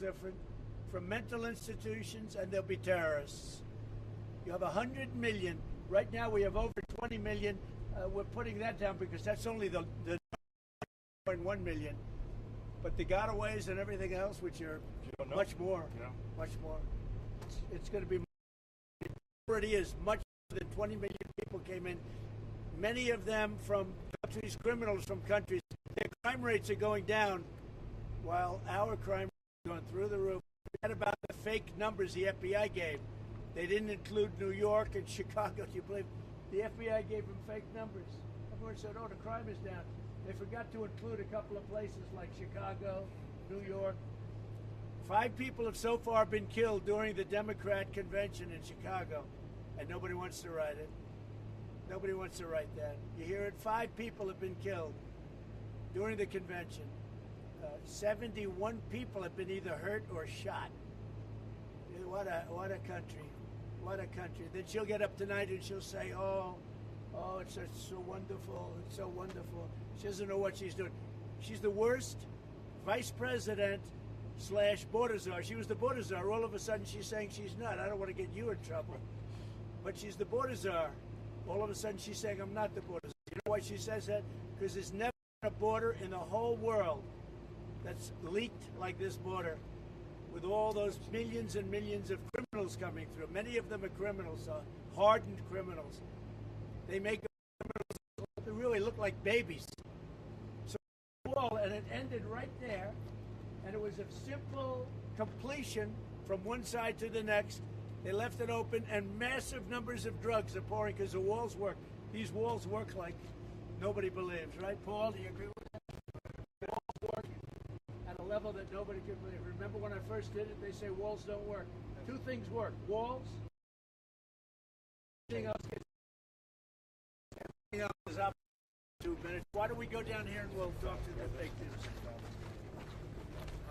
different from mental institutions, and they'll be terrorists. You have 100 million. Right now we have over 20 million. We're putting that down because that's only the 1 million. But the gotaways and everything else, which are much more, much more. It's going to be, it already is, much more than 20 million people came in. Many of them from countries, criminals from countries. Their crime rates are going down while our crime rates are going through the roof. Forget about the fake numbers the FBI gave. They didn't include New York and Chicago. Do you believe? The FBI gave them fake numbers. Everyone said, oh, the crime is down. They forgot to include a couple of places like Chicago, New York. 5 people have so far been killed during the Democrat convention in Chicago, and nobody wants to write it. Nobody wants to write that. You hear it? 5 people have been killed during the convention. 71 people have been either hurt or shot. What a country. What a country. Then she'll get up tonight and she'll say, oh, it's so wonderful. It's so wonderful. She doesn't know what she's doing. She's the worst vice president / border czar. She was the border czar. All of a sudden she's saying she's not. I don't want to get you in trouble. But she's the border czar. All of a sudden she's saying I'm not the border czar. You know why she says that? Because there's never been a border in the whole world that's leaked like this border, with all those millions and millions of criminals coming through. Many of them are criminals, hardened criminals. They make criminals that really look like babies. So, and it ended right there, and it was a simple completion from one side to the next. They left it open, and massive numbers of drugs are pouring because the walls work. These walls work like nobody believes, right, Paul? Do you agree with that? The walls work at a level that nobody could believe. Remember when I first did it, they say walls don't work. 2 things work: walls, everything else is up. 2 minutes. Why don't we go down here and we'll talk to the fake news?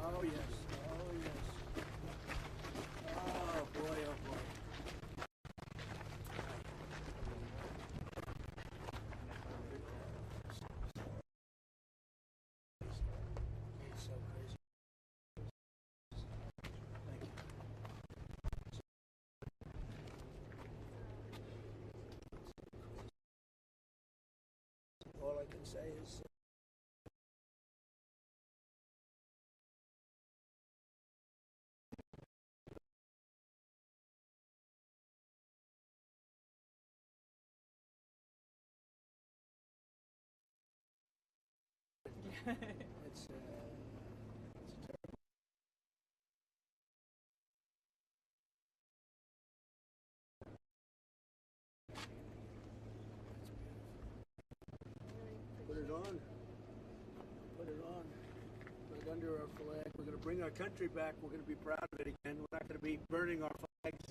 Oh yes, oh yes. Oh boy, oh boy. It's so crazy. Thank you. All I can say is it's terrible. Put it on. Put it on. Put it under our flag. We're going to bring our country back. We're going to be proud of it again. We're not going to be burning our flags.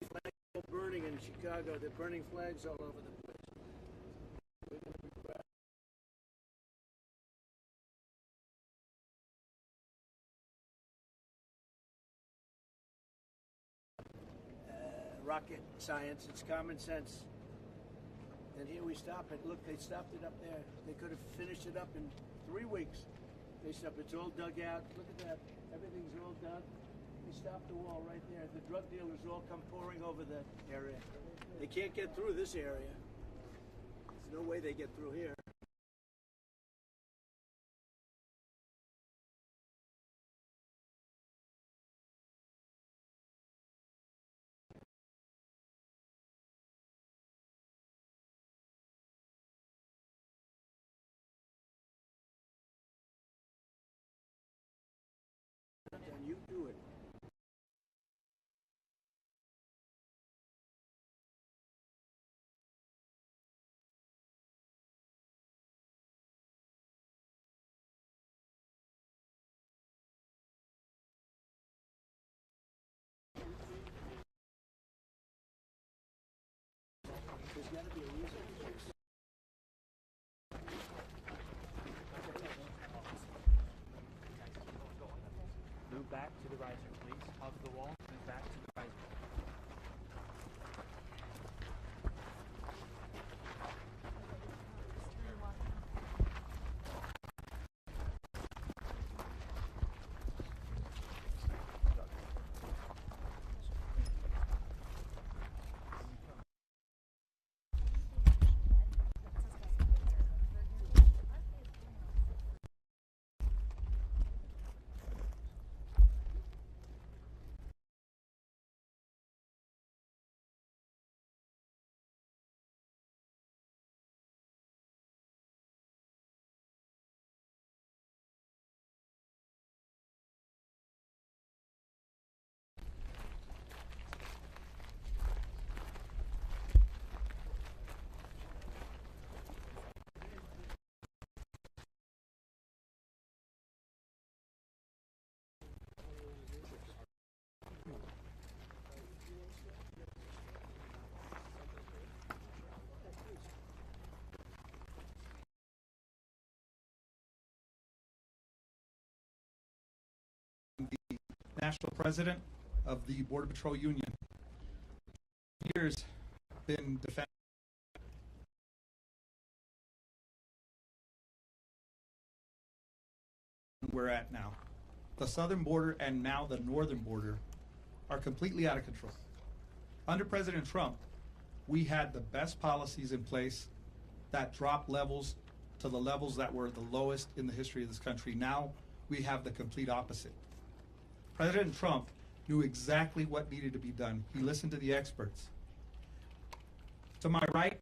The flags are burning in Chicago. They're burning flags all over the place. We're going to be proud. Rocket science, it's common sense. And here we stop it. Look, they stopped it up there. They could have finished it up in 3 weeks. They stopped. It's all dug out. Look at that. Everything's all done. They stopped the wall right there. The drug dealers all come pouring over that area. They can't get through this area. There's no way they get through here. And you do it. There's got to be a reason. Move back to the riser, please. Hug the wall. Move back to the riser. national president of the Border Patrol Union. Years been defending we're at now. The southern border and now the northern border are completely out of control. Under President Trump, we had the best policies in place that dropped levels to the levels that were the lowest in the history of this country. Now we have the complete opposite. President Trump knew exactly what needed to be done. He listened to the experts. To my right,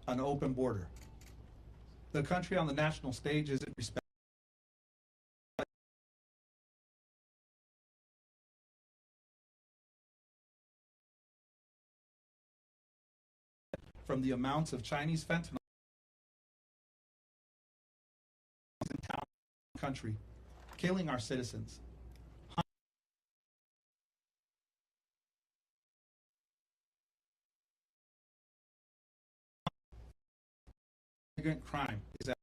an open border. The country on the national stage isn't respected. From the amounts of Chinese fentanyl in town, country, killing our citizens. Migrant crime is at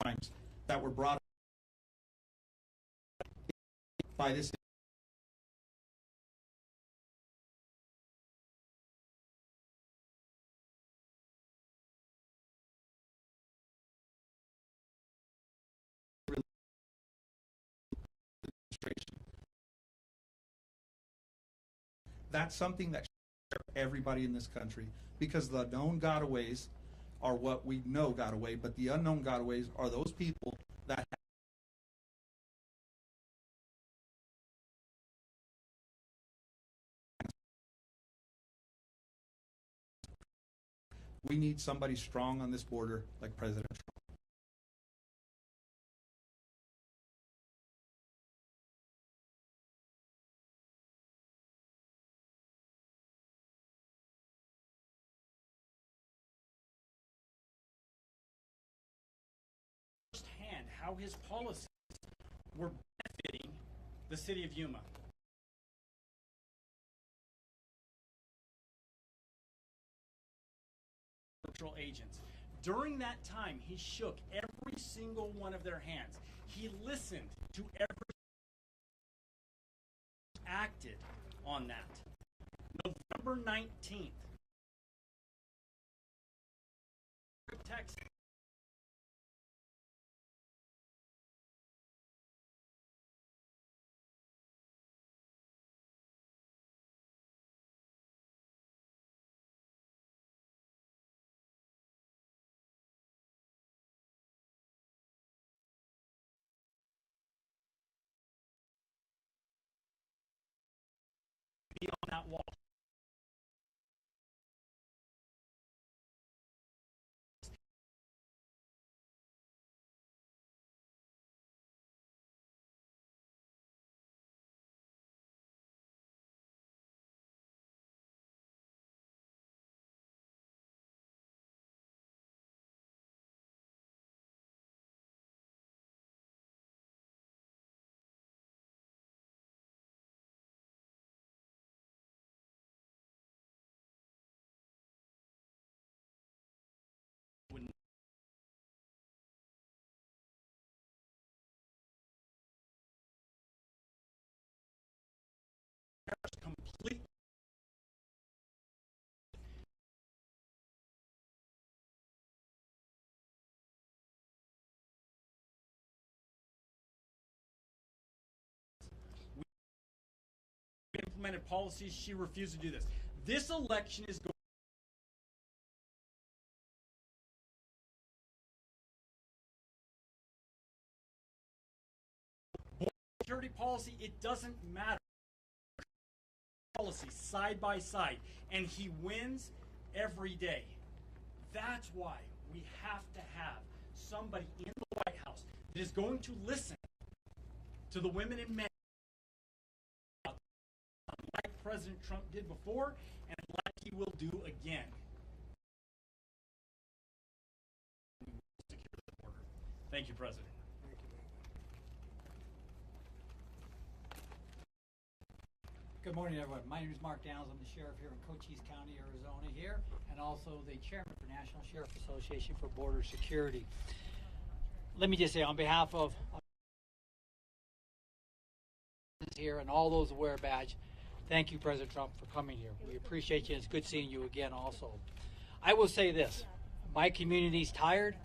crimes that were brought by this administration. That's something that should scare everybody in this country, because the known gotaways are what we know got away, but the unknown gotaways are those people that we need somebody strong on this border like President Trump. Firsthand how his policies were benefiting the city of Yuma. Agents. During that time, he shook every single one of their hands. He listened to every acted on that. November 19th, Texas. On that wall. Complete. We implemented policies. She refused to do this. This election is going. Border security policy, it doesn't matter. Policy side by side, and he wins every day. That's why we have to have somebody in the White House that is going to listen to the women and men like President Trump did before and like he will do again. Thank you, President. Good morning, everyone. My name is Mark Downs. I'm the sheriff here in Cochise County, Arizona here, and also the chairman for National Sheriff Association for Border Security. Let me just say, on behalf of here and all those who wear a badge, thank you, President Trump, for coming here. We appreciate you, and it's good seeing you again also. I will say this, my community's tired.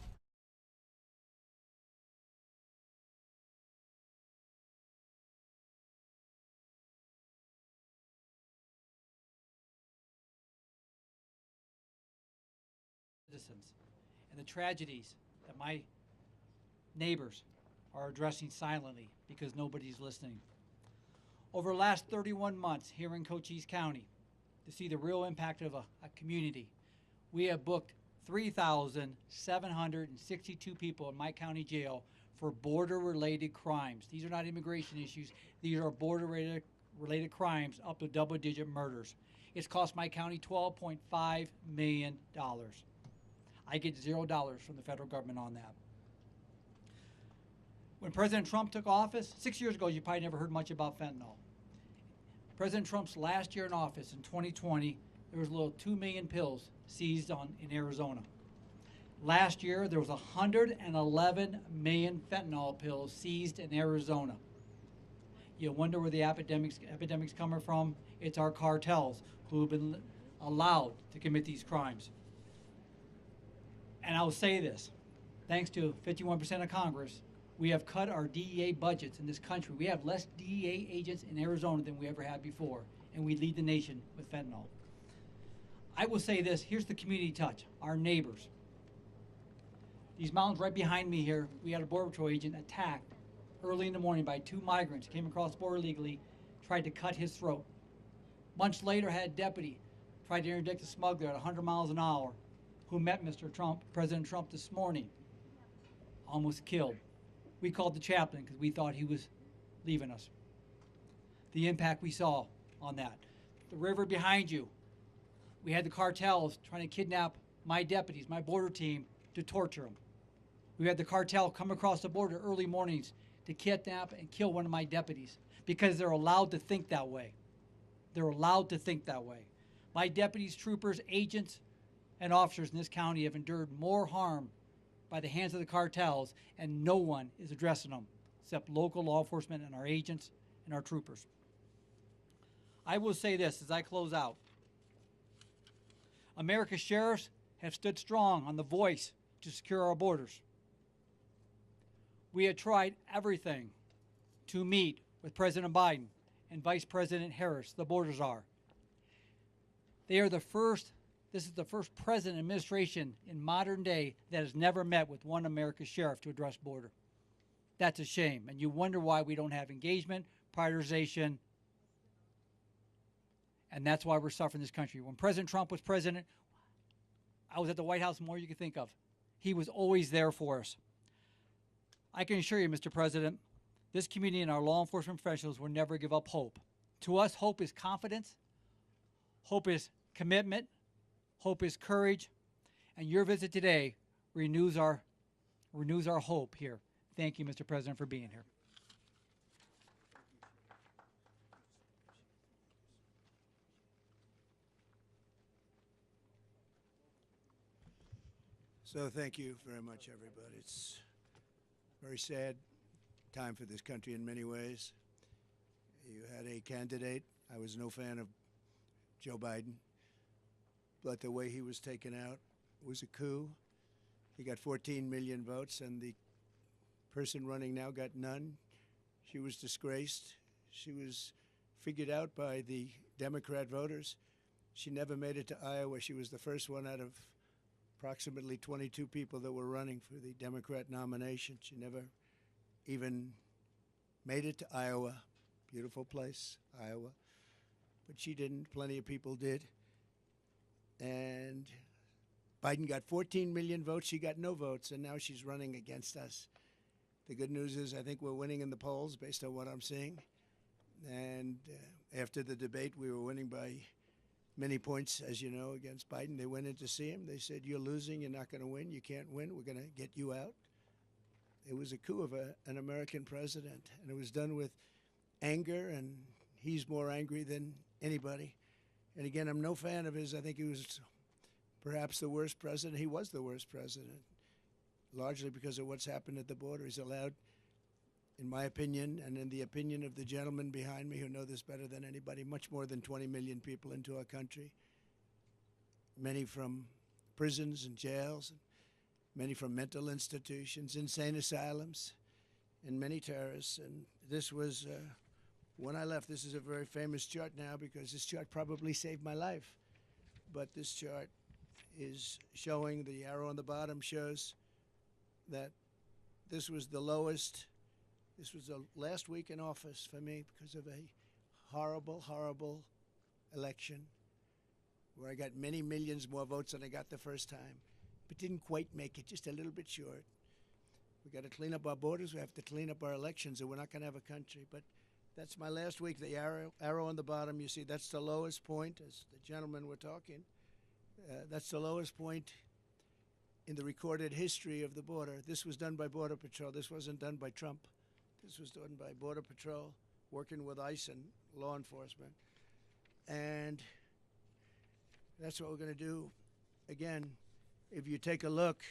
Citizens and the tragedies that my neighbors are addressing silently because nobody's listening. Over the last 31 months here in Cochise County, to see the real impact of a community, we have booked 3,762 people in my county jail for border-related crimes. These are not immigration issues. These are border-related crimes up to double-digit murders. It's cost my county $12.5 million. I get $0 from the federal government on that. When President Trump took office, 6 years ago, you probably never heard much about fentanyl. President Trump's last year in office, in 2020, there was a little 2 million pills seized in Arizona. Last year, there was 111 million fentanyl pills seized in Arizona. You wonder where the epidemic's coming from? It's our cartels who have been allowed to commit these crimes. And I'll say this, thanks to 51% of Congress, we have cut our DEA budgets in this country. We have less DEA agents in Arizona than we ever had before, and we lead the nation with fentanyl. I will say this, here's the community touch, our neighbors. These mountains right behind me here, we had a Border Patrol agent attacked early in the morning by 2 migrants, came across the border illegally, tried to cut his throat. Months later, had a deputy tried to interdict a smuggler at 100 miles an hour, who met Mr. Trump, President Trump, this morning, almost killed. We called the chaplain because we thought he was leaving us. The impact we saw on that. The river behind you, we had the cartels trying to kidnap my deputies, my border team, to torture them. We had the cartel come across the border early mornings to kidnap and kill one of my deputies because they're allowed to think that way. They're allowed to think that way. My deputies, troopers, agents, and officers in this county have endured more harm by the hands of the cartels, and no one is addressing them except local law enforcement and our agents and our troopers. I will say this as I close out. America's sheriffs have stood strong on the voice to secure our borders. We have tried everything to meet with President Biden and Vice President Harris, the border czar. They are the first. This is the first president administration in modern day that has never met with one America's sheriff to address border. That's a shame, and you wonder why we don't have engagement, prioritization, and that's why we're suffering this country. When President Trump was president, I was at the White House more than you could think of. He was always there for us. I can assure you, Mr. President, this community and our law enforcement professionals will never give up hope. To us, hope is confidence, hope is commitment, hope is courage, and your visit today renews our hope here. Thank you, Mr. President, for being here. So thank you very much, everybody. It's a very sad time for this country in many ways. You had a candidate. I was no fan of Joe Biden, but the way he was taken out was a coup. He got 14 million votes, and the person running now got none. She was disgraced. She was figured out by the Democrat voters. She never made it to Iowa. She was the first one out of approximately 22 people that were running for the Democrat nomination. She never even made it to Iowa. Beautiful place, Iowa. But she didn't. Plenty of people did. And Biden got 14 million votes. She got no votes, and now she's running against us. The good news is I think we're winning in the polls based on what I'm seeing. And after the debate, we were winning by many points, as you know, against Biden. They went in to see him. They said, "You're losing. You're not going to win. You can't win. We're going to get you out." it was a coup of an American president, and it was done with anger, and he's more angry than anybody. And again, I'm no fan of his. I think he was perhaps the worst president. He was the worst president, largely because of what's happened at the border. He's allowed, in my opinion, and in the opinion of the gentleman behind me who know this better than anybody, much more than 20 million people into our country, many from prisons and jails, and many from mental institutions, insane asylums, and many terrorists. And this was, when I left, this is a very famous chart now because this chart probably saved my life. But this chart is showing, the arrow on the bottom shows that this was the lowest. This was the last week in office for me because of a horrible, horrible election where I got many millions more votes than I got the first time, but didn't quite make it, just a little bit short. We got to clean up our borders. We have to clean up our elections, or we're not going to have a country. But that's my last week. The arrow on the bottom, you see, that's the lowest point, as the gentlemen were talking. That's the lowest point in the recorded history of the border. This was done by Border Patrol. This wasn't done by Trump. This was done by Border Patrol, working with ICE and law enforcement. And that's what we're going to do. Again, if you take a look,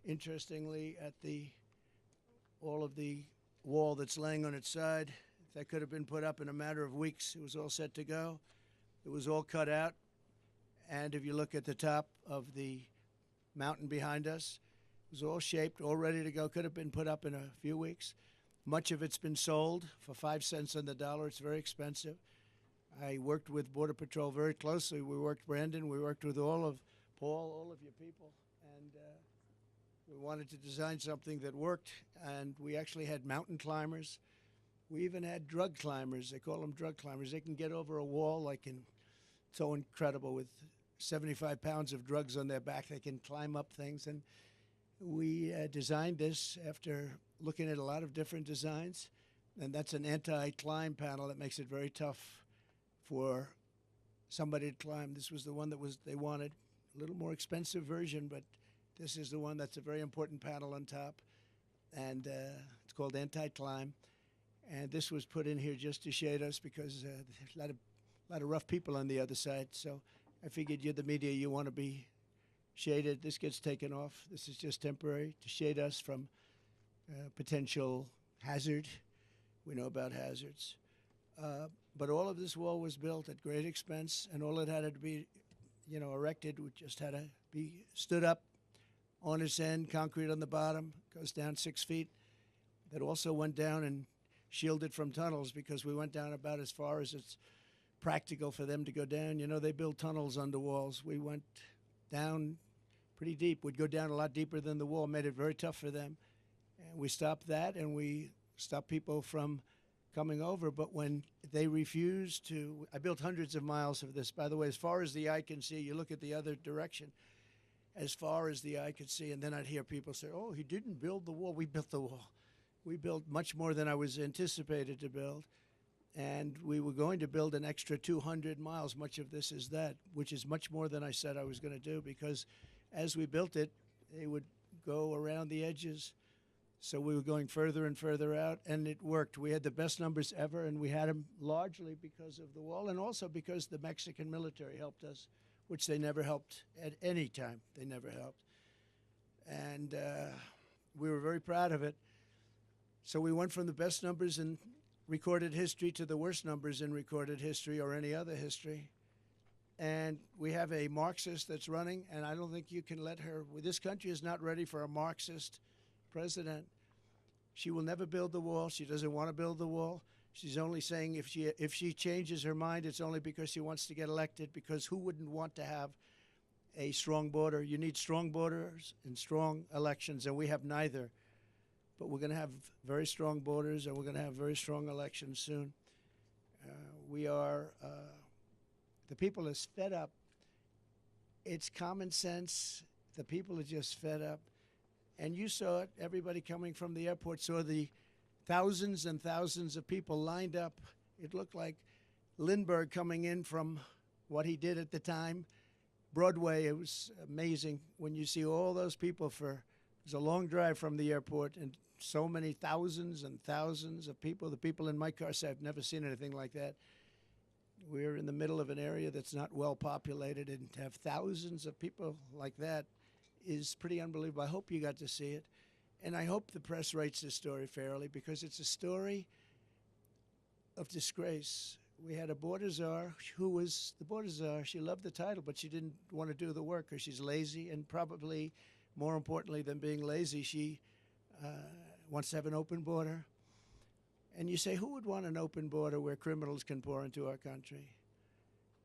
interestingly, at all of the wall that's laying on its side, that could have been put up in a matter of weeks. It was all set to go. It was all cut out. And if you look at the top of the mountain behind us, it was all shaped, all ready to go. Could have been put up in a few weeks. Much of it's been sold for 5 cents on the dollar. It's very expensive. I worked with Border Patrol very closely. We worked, Brandon, we worked with all of Paul, all of your people, and we wanted to design something that worked, and we actually had mountain climbers. We even had drug climbers. They call them drug climbers. They can get over a wall so incredible with 75 pounds of drugs on their back. They can climb up things, and we designed this after looking at a lot of different designs, and that's an anti-climb panel that makes it very tough for somebody to climb. This was the one that they wanted. A little more expensive version, but this is the one that's a very important panel on top, and it's called anti-climb. And this was put in here just to shade us because there's a lot of rough people on the other side. So I figured you're the media, you want to be shaded. This gets taken off. This is just temporary to shade us from potential hazard. We know about hazards. But all of this wall was built at great expense, and all it had to be, erected. We just had to be stood up on its end, concrete on the bottom, goes down 6 feet. That also went down and shielded from tunnels because we went down about as far as it's practical for them to go down. They build tunnels under walls. We went down pretty deep. We'd go down a lot deeper than the wall, made it very tough for them. And we stopped that, and we stopped people from coming over. But when they refused to, I built hundreds of miles of this. By the way, as far as the eye can see, you look at the other direction, as far as the eye could see, and then I'd hear people say, oh, he didn't build the wall. We built the wall. We built much more than I was anticipated to build. And we were going to build an extra 200 miles. Much of this is that, which is much more than I said I was going to do, because as we built it, they would go around the edges. So we were going further and further out, and it worked. We had the best numbers ever, and we had them largely because of the wall and also because the Mexican military helped us, which they never helped at any time. They never helped. And we were very proud of it. So we went from the best numbers in recorded history to the worst numbers in recorded history or any other history. And we have a Marxist that's running, and I don't think you can let her. This country is not ready for a Marxist president. She will never build the wall. She doesn't want to build the wall. She's only saying if she changes her mind, it's only because she wants to get elected, because who wouldn't want to have a strong border? You need strong borders and strong elections, and we have neither. But we're going to have very strong borders, and we're going to have very strong elections soon. The people are fed up. It's common sense. The people are just fed up. And you saw it. Everybody coming from the airport saw the thousands and thousands of people lined up. It looked like Lindbergh coming in from what he did at the time. Broadway, it was amazing when you see all those people it was a long drive from the airport, and so many thousands and thousands of people. The people in my car say, I've never seen anything like that. We're in the middle of an area that's not well populated, and to have thousands of people like that is pretty unbelievable. I hope you got to see it. And I hope the press writes this story fairly, because it's a story of disgrace. We had a border czar who was the border czar. She loved the title, but she didn't want to do the work because she's lazy, and probably more importantly than being lazy, she wants to have an open border. And you say, who would want an open border where criminals can pour into our country?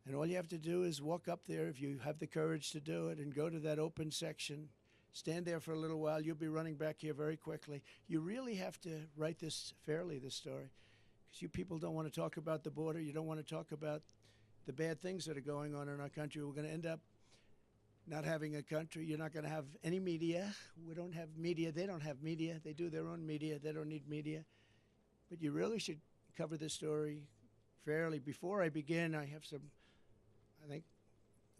And all you have to do is walk up there, if you have the courage to do it, and go to that open section. Stand there for a little while. You'll be running back here very quickly. You really have to write this fairly, this story, because you people don't want to talk about the border. You don't want to talk about the bad things that are going on in our country. We're going to end up not having a country. You're not going to have any media. We don't have media. They don't have media. They do their own media. They don't need media. But you really should cover this story fairly. Before I begin, I have some, I think,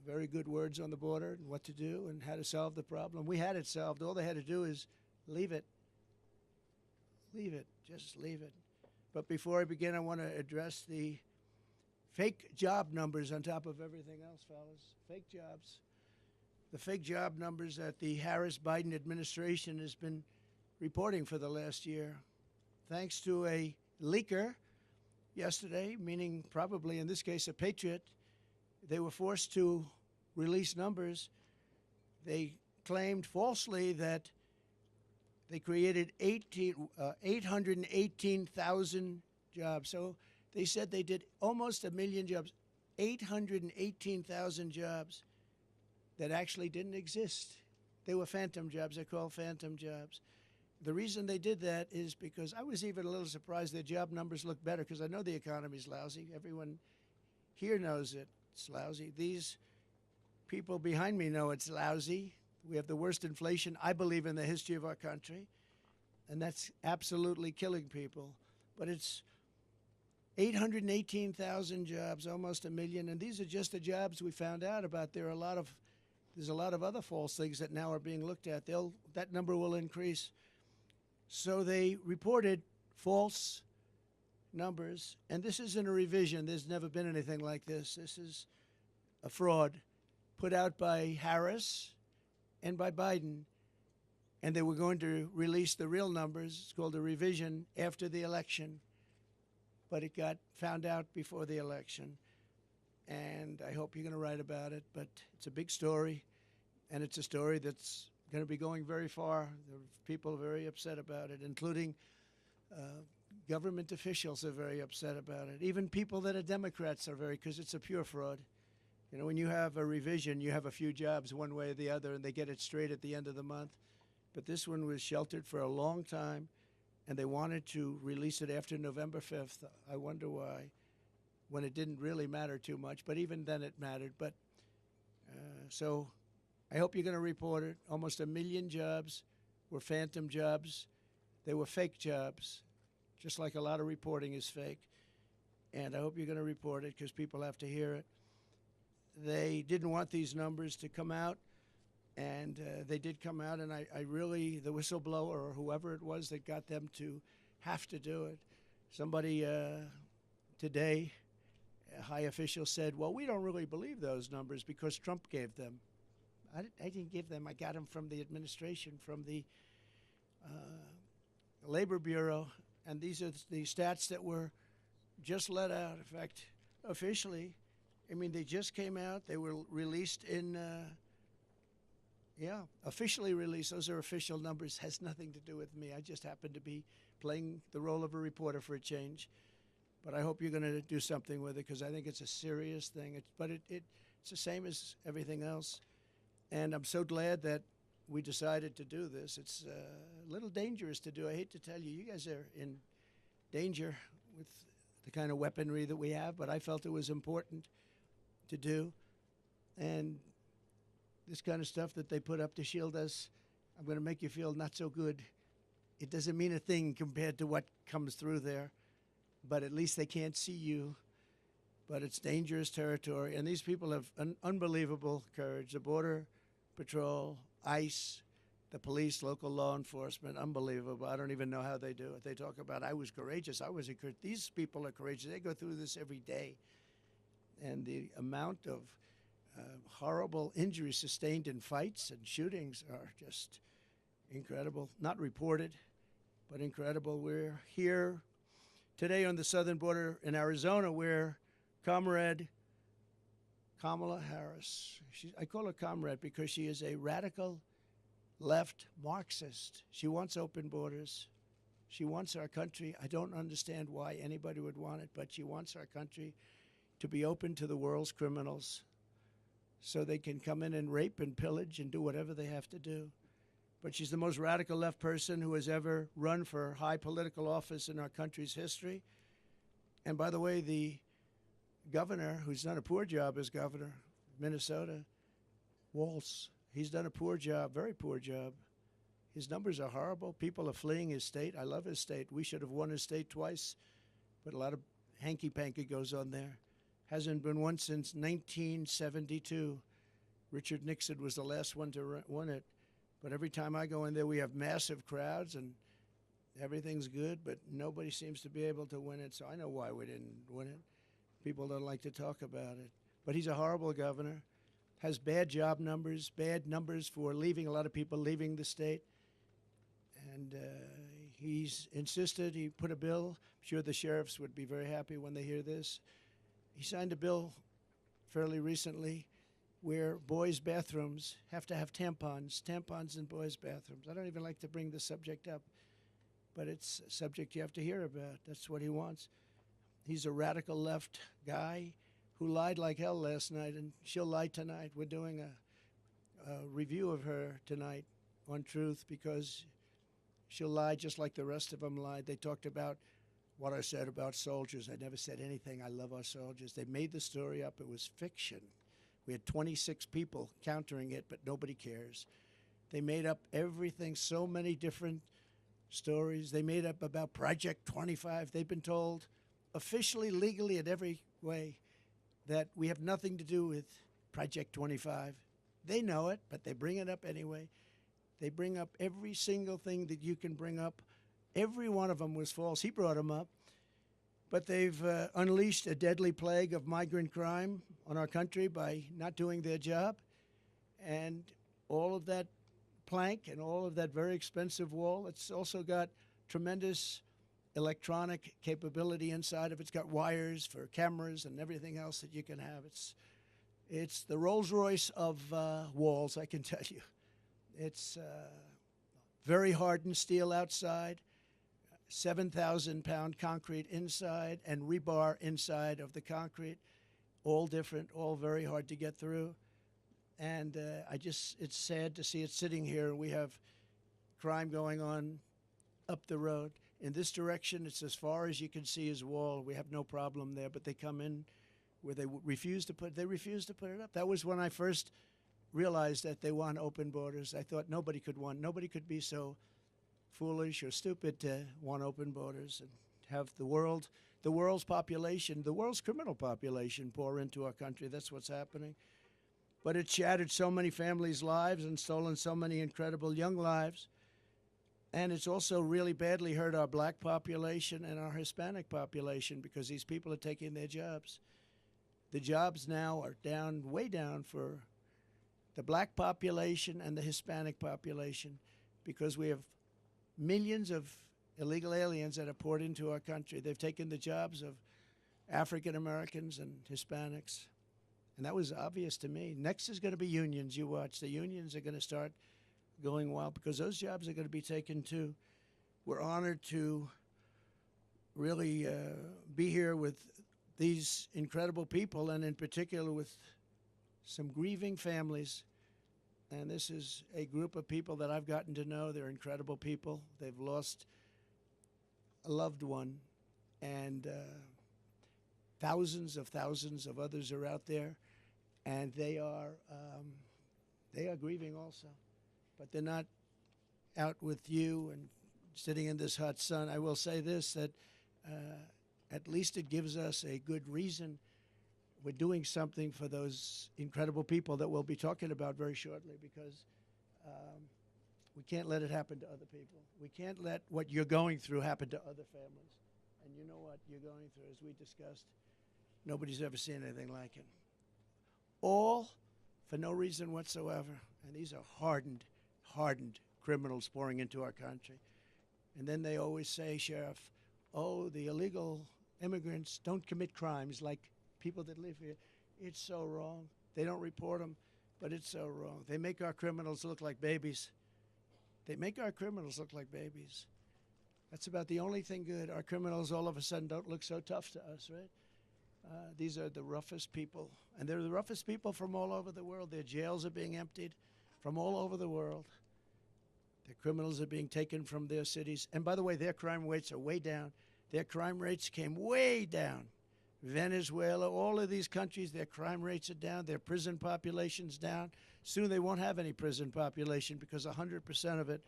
very good words on the border and what to do and how to solve the problem. We had it solved. All they had to do is leave it. Leave it. Just leave it. But before I begin, I want to address the fake job numbers on top of everything else, fellas. Fake jobs. The fake job numbers that the Harris-Biden administration has been reporting for the last year. Thanks to a leaker yesterday, meaning probably in this case a patriot, they were forced to release numbers. They claimed falsely that they created 818,000 jobs. So they said they did almost 1 million jobs, 818,000 jobs that actually didn't exist. They were phantom jobs. They're called phantom jobs. The reason they did that is because I was even a little surprised their job numbers look better, because I know the economy's lousy. Everyone here knows it. It's lousy. These people behind me know it's lousy. We have the worst inflation, I believe, in the history of our country, and that's absolutely killing people. But it's 818,000 jobs, almost 1 million, and these are just the jobs we found out about. There's a lot of other false things that now are being looked at. That number will increase. So they reported false numbers, and this isn't a revision. There's never been anything like this. This is a fraud put out by Harris and by Biden, and they were going to release the real numbers. It's called a revision after the election, but it got found out before the election, and I hope you're going to write about it. But it's a big story, and it's a story that's going to be going very far. The people are very upset about it, including government officials are very upset about it. Even people that are Democrats are because it's a pure fraud. You know, when you have a revision, you have a few jobs one way or the other, and they get it straight at the end of the month. But this one was sheltered for a long time, and they wanted to release it after November 5th. I wonder why, when it didn't really matter too much. But even then it mattered. But so I hope you're going to report it. Almost 1 million jobs were phantom jobs. They were fake jobs, just like a lot of reporting is fake. And I hope you're going to report it, because people have to hear it. They didn't want these numbers to come out, and they did come out, and I really, the whistleblower or whoever it was that got them to have to do it. Somebody today, a high official said, well, we don't really believe those numbers because Trump gave them. I didn't give them. I got them from the administration, from the Labor Bureau, and these are the stats that were just let out. In fact, officially, I mean, they just came out. They were released in, officially released. Those are official numbers. Has nothing to do with me. I just happen to be playing the role of a reporter for a change. But I hope you're going to do something with it, because I think it's a serious thing. It's the same as everything else. And I'm so glad that we decided to do this. It's a little dangerous to do. I hate to tell you, you guys are in danger with the kind of weaponry that we have, but I felt it was important to do. And this kind of stuff that they put up to shield us, I'm going to make you feel not so good. It doesn't mean a thing compared to what comes through there, but at least they can't see you. But it's dangerous territory, and these people have unbelievable courage. The Border Patrol, ICE, The police, local law enforcement, unbelievable. I don't even know how they do it. They talk about, I was courageous. I was courageous. These people are courageous. They go through this every day. And the amount of horrible injuries sustained in fights and shootings are just incredible. Not reported, but incredible. We're here today on the southern border in Arizona where Comrade Kamala Harris, I call her Comrade because she is a radical left Marxist. She wants open borders. She wants our country. I don't understand why anybody would want it, but she wants our country to be open to the world's criminals so they can come in and rape and pillage and do whatever they have to do. But she's the most radical left person who has ever run for high political office in our country's history. And by the way, the governor, who's done a poor job as governor, Minnesota, Walz, he's done a poor job, very poor job. His numbers are horrible. People are fleeing his state. I love his state. We should have won his state twice, but a lot of hanky-panky goes on there. Hasn't been won since 1972. Richard Nixon was the last one to win it. But every time I go in there, we have massive crowds and everything's good, but nobody seems to be able to win it. So I know why we didn't win it. People don't like to talk about it. But he's a horrible governor, has bad job numbers, bad numbers for leaving, a lot of people leaving the state. And he's insisted, he put a bill. I'm sure the sheriffs would be very happy when they hear this. He signed a bill fairly recently where boys' bathrooms have to have tampons in boys' bathrooms. I don't even like to bring the subject up, but it's a subject you have to hear about. That's what he wants. He's a radical left guy who lied like hell last night, and she'll lie tonight. We're doing a review of her tonight on Truth because she'll lie just like the rest of them lied. They talked about what I said about soldiers. I never said anything. I love our soldiers. They made the story up. It was fiction. We had 26 people countering it, but nobody cares. They made up everything, so many different stories. They made up about Project 25. They've been told officially, legally, in every way that we have nothing to do with Project 25. They know it, but they bring it up anyway. They bring up every single thing that you can bring up. Every one of them was false. He brought them up. But they've unleashed a deadly plague of migrant crime on our country by not doing their job. And all of that plank and all of that very expensive wall, it's also got tremendous electronic capability inside of it. It's got wires for cameras and everything else that you can have. It's the Rolls-Royce of walls, I can tell you. It's very hardened steel outside, 7,000-pound concrete inside, and rebar inside of the concrete, all different, all very hard to get through. And it's sad to see it sitting here. We have crime going on up the road. In this direction, it's as far as you can see as wall. We have no problem there, but they come in where they refuse to put it up. That was when I first realized that they want open borders. I thought nobody could be so foolish or stupid to want open borders and have the world's population, the world's criminal population pour into our country. That's what's happening. But it shattered so many families' lives and stolen so many incredible young lives. And it's also really badly hurt our black population and our Hispanic population because these people are taking their jobs. The jobs now are down, way down for the black population and the Hispanic population because we have millions of illegal aliens that have poured into our country. They've taken the jobs of African Americans and Hispanics. And that was obvious to me. Next is going to be unions. You watch. The unions are going to start going wild because those jobs are going to be taken too. We're honored to really be here with these incredible people, and in particular with some grieving families. And this is a group of people that I've gotten to know. They're incredible people. They've lost a loved one, and thousands of others are out there, and they are grieving also. But they're not out with you and sitting in this hot sun. I will say this, that at least it gives us a good reason. We're doing something for those incredible people that we'll be talking about very shortly because We can't let it happen to other people. We can't let what you're going through happen to other families. And you know what you're going through, as we discussed, nobody's ever seen anything like it. All for no reason whatsoever. And these are hardened criminals pouring into our country. And then they always say, Sheriff, oh, the illegal immigrants don't commit crimes like people that live here. It's so wrong. They don't report them, but it's so wrong. They make our criminals look like babies. They make our criminals look like babies. That's about the only thing good. Our criminals all of a sudden don't look so tough to us, right? These are the roughest people. And they're the roughest people from all over the world. Their jails are being emptied from all over the world. Their criminals are being taken from their cities. And by the way, their crime rates are way down. Their crime rates came way down. Venezuela, all of these countries, their crime rates are down. Their prison population's down. Soon they won't have any prison population because 100% of it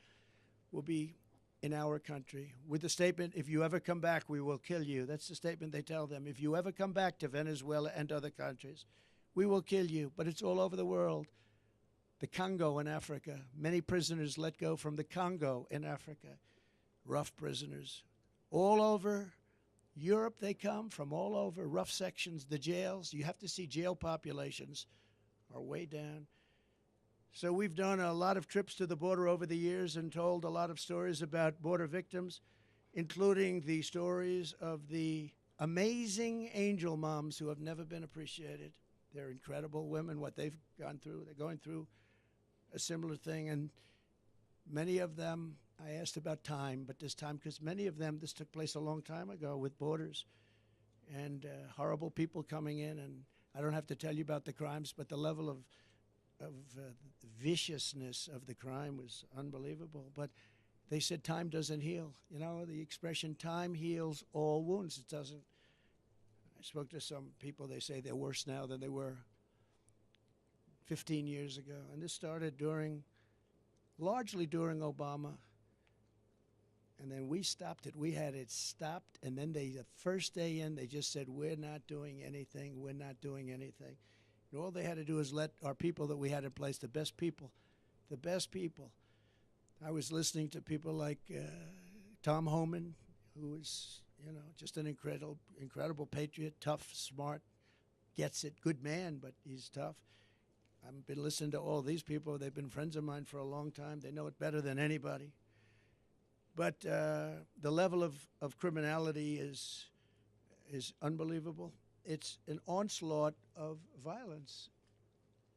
will be in our country. With the statement, if you ever come back, we will kill you. That's the statement they tell them. If you ever come back to Venezuela and other countries, we will kill you. But it's all over the world. The Congo in Africa, many prisoners let go from the Congo in Africa. Rough prisoners. All over Europe they come, from all over, rough sections, the jails. You have to see jail populations are way down. So we've done a lot of trips to the border over the years and told a lot of stories about border victims, including the stories of the amazing angel moms who have never been appreciated. They're incredible women, what they've gone through. They're going through a similar thing, and many of them, I asked about time, but this time, because many of them, this took place a long time ago with borders, and horrible people coming in, and I don't have to tell you about the crimes, but the level of viciousness of the crime was unbelievable. But they said time doesn't heal. You know, the expression time heals all wounds. It doesn't. I spoke to some people, they say they're worse now than they were 15 years ago. And this started largely during Obama. And then we stopped it. We had it stopped. And then the first day in, they just said, we're not doing anything. We're not doing anything. And all they had to do is let our people that we had in place, the best people. I was listening to people like Tom Homan, who is, you know, just an incredible patriot, tough, smart, gets it, good man, but he's tough. I've been listening to all these people. They've been friends of mine for a long time. They know it better than anybody. But the level of criminality is unbelievable. It's an onslaught of violence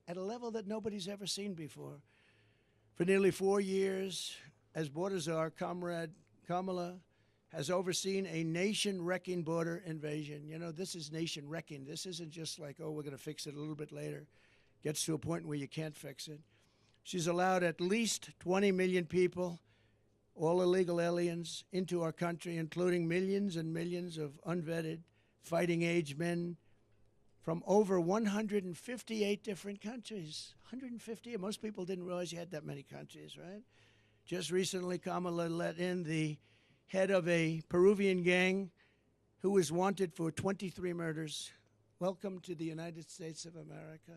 at a level that nobody's ever seen before. For nearly 4 years, as border czar, Comrade Kamala has overseen a nation-wrecking border invasion. You know, this is nation-wrecking. This isn't just like, oh, we're going to fix it a little bit later. Gets to a point where you can't fix it. She's allowed at least 20 million people, all illegal aliens, into our country, including millions and millions of unvetted, fighting-age men from over 158 different countries. 150. Most people didn't realize you had that many countries, right? Just recently, Kamala let in the head of a Peruvian gang who was wanted for 23 murders. Welcome to the United States of America.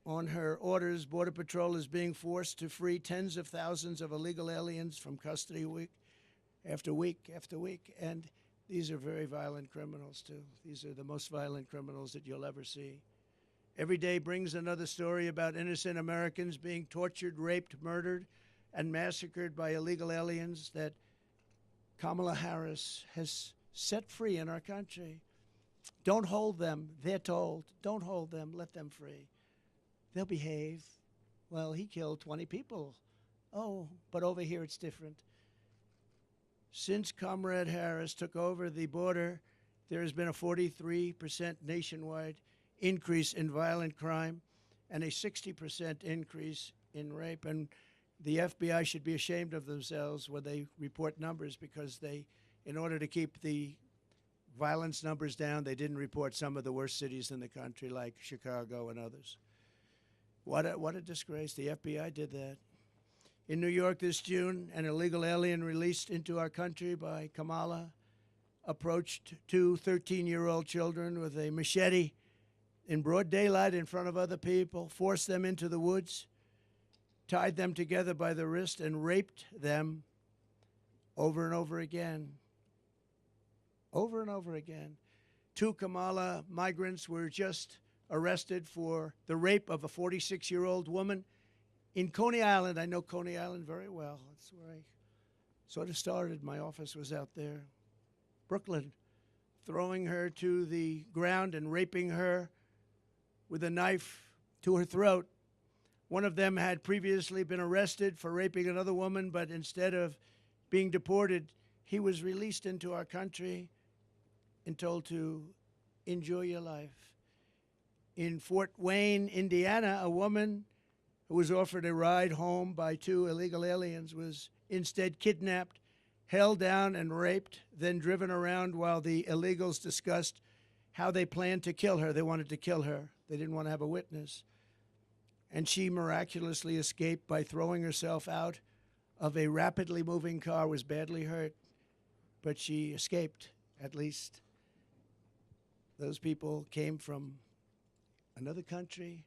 On her orders, Border Patrol is being forced to free tens of thousands of illegal aliens from custody week after week after week. And these are very violent criminals, too. These are the most violent criminals that you'll ever see. Every day brings another story about innocent Americans being tortured, raped, murdered, and massacred by illegal aliens that Kamala Harris has set free in our country. Don't hold them, they're told. Don't hold them, let them free. They'll behave. Well, he killed 20 people. Oh, but over here it's different. Since Comrade Harris took over the border, there has been a 43% nationwide increase in violent crime and a 60% increase in rape. And the FBI should be ashamed of themselves when they report numbers, because they, in order to keep the violence numbers down, they didn't report some of the worst cities in the country like Chicago and others. What a disgrace. The FBI did that. In New York this June, an illegal alien released into our country by Kamala approached two 13-year-old children with a machete in broad daylight in front of other people, forced them into the woods, tied them together by the wrist, and raped them over and over again. Over and over again. 2 Kamala migrants were just arrested for the rape of a 46-year-old woman in Coney Island. I know Coney Island very well. That's where I sort of started. My office was out there. Brooklyn, throwing her to the ground and raping her with a knife to her throat. One of them had previously been arrested for raping another woman, but instead of being deported, he was released into our country and told to enjoy your life. In Fort Wayne, Indiana, a woman who was offered a ride home by 2 illegal aliens was instead kidnapped, held down, and raped, then driven around while the illegals discussed how they planned to kill her. They wanted to kill her. They didn't want to have a witness. And she miraculously escaped by throwing herself out of a rapidly moving car, was badly hurt, but she escaped, at least. Those people came from another country,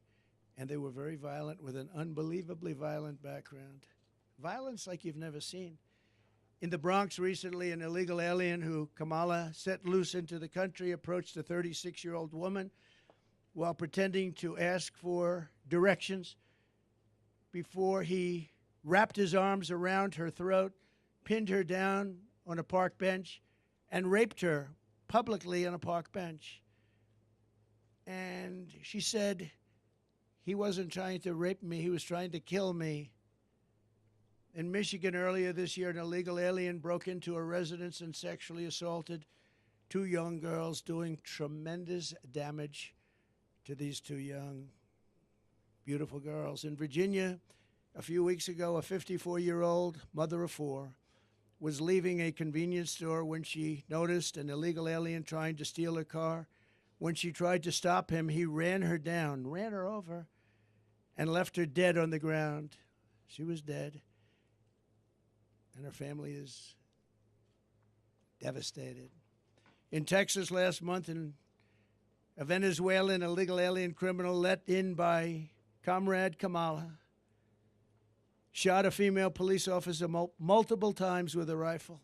and they were very violent with an unbelievably violent background. Violence like you've never seen. In the Bronx recently, an illegal alien who Kamala set loose into the country approached a 36-year-old woman while pretending to ask for directions before he wrapped his arms around her throat, pinned her down on a park bench, and raped her publicly on a park bench. And she said, he wasn't trying to rape me, he was trying to kill me. In Michigan earlier this year, an illegal alien broke into a residence and sexually assaulted 2 young girls, doing tremendous damage to these 2 young, beautiful girls. In Virginia, a few weeks ago, a 54-year-old mother of 4 was leaving a convenience store when she noticed an illegal alien trying to steal her car. When she tried to stop him, he ran her down, ran her over, and left her dead on the ground. She was dead, and her family is devastated. In Texas last month, a Venezuelan illegal alien criminal let in by Comrade Kamala shot a female police officer multiple times with a rifle,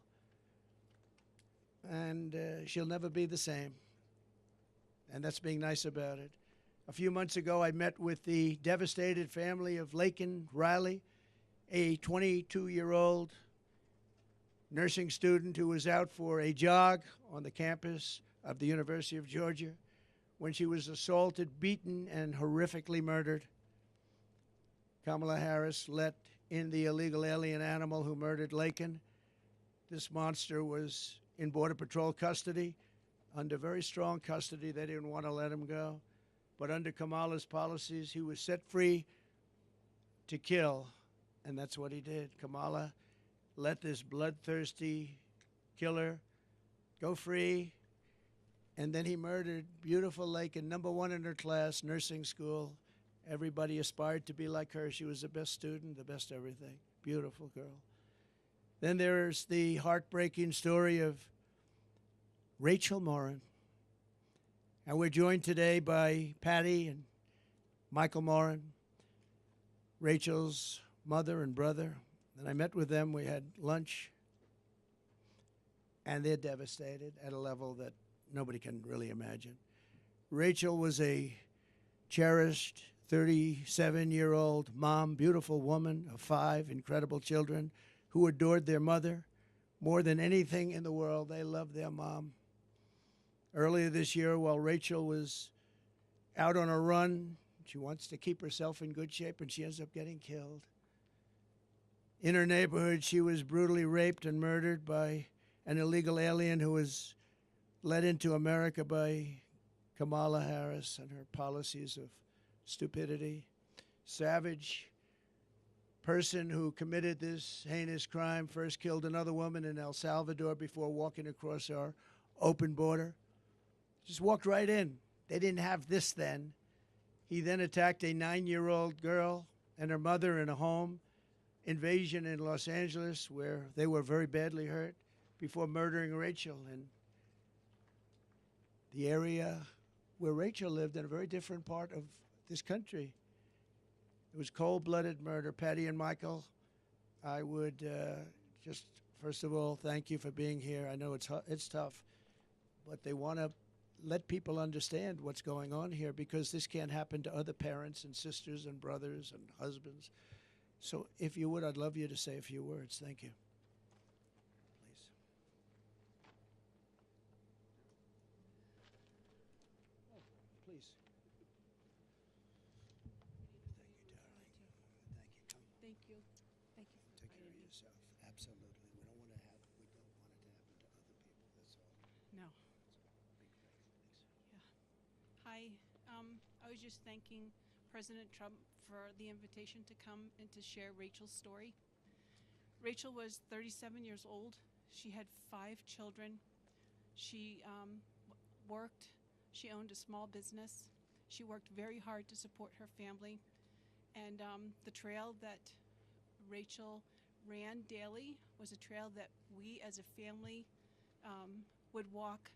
and she'll never be the same. And that's being nice about it. A few months ago, I met with the devastated family of Laken Riley, a 22-year-old nursing student who was out for a jog on the campus of the University of Georgia when she was assaulted, beaten, and horrifically murdered. Kamala Harris let in the illegal alien animal who murdered Laken. This monster was in Border Patrol custody, under very strong custody. They didn't want to let him go. But under Kamala's policies, he was set free to kill, and that's what he did. Kamala let this bloodthirsty killer go free, and then he murdered beautiful Laken, #1 in her class, nursing school. Everybody aspired to be like her. She was the best student, the best everything. Beautiful girl. Then there's the heartbreaking story of Rachel Morin. And we're joined today by Patty and Michael Morin, Rachel's mother and brother. And I met with them. We had lunch. And they're devastated at a level that nobody can really imagine. Rachel was a cherished 37-year-old mom, beautiful woman of 5 incredible children who adored their mother more than anything in the world. They loved their mom. Earlier this year, while Rachel was out on a run, she wants to keep herself in good shape, and she ends up getting killed. In her neighborhood, she was brutally raped and murdered by an illegal alien who was led into America by Kamala Harris and her policies of stupidity. Savage person who committed this heinous crime first killed another woman in El Salvador before walking across our open border. Just walked right in. They didn't have this then. He then attacked a 9-year-old girl and her mother in a home invasion in Los Angeles where they were very badly hurt before murdering Rachel in the area where Rachel lived, in a very different part of this country. It was cold-blooded murder. Patty and Michael, I would just, first of all, thank you for being here. I know it's tough, but they want to let people understand what's going on here, because this can't happen to other parents and sisters and brothers and husbands. So if you would, I'd love you to say a few words. Thank you. Please. Oh, please. Thank you, darling. Thank you. Come. Thank you. Thank you. Take care of yourself. Absolutely. We don't want it to happen to other people. That's all. No. Big thanks. Yeah. Hi. I was just thanking President Trump for the invitation to come and to share Rachel's story. Rachel was 37 years old. She had 5 children. She worked. She owned a small business. She worked very hard to support her family. And the trail that Rachel ran daily was a trail that we as a family would walk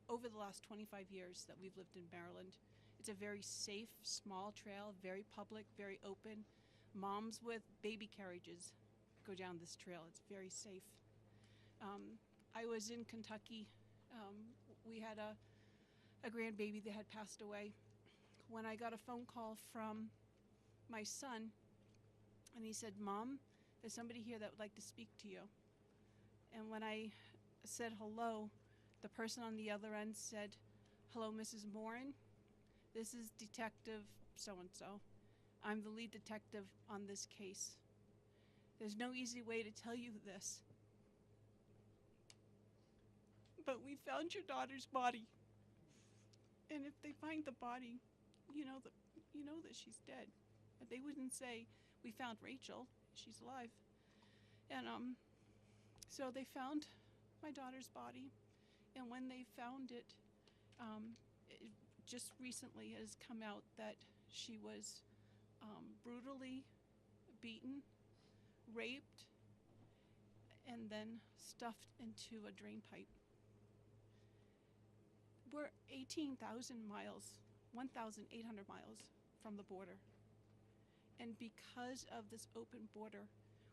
over the last 25 years that we've lived in Maryland. It's a very safe, small trail, very public, very open. Moms with baby carriages go down this trail. It's very safe. I was in Kentucky. We had a grandbaby that had passed away. When I got a phone call from my son, and he said, "Mom, there's somebody here that would like to speak to you." And when I said hello, the person on the other end said, "Hello, Mrs. Morin. This is Detective so-and-so. I'm the lead detective on this case. There's no easy way to tell you this, but we found your daughter's body. And if they find the body, you know that she's dead. But they wouldn't say, 'We found Rachel, she's alive.'" And so they found my daughter's body. And when they found it, it just recently has come out that she was brutally beaten, raped, and then stuffed into a drain pipe. We're 18,000 miles, 1,800 miles from the border. And because of this open border,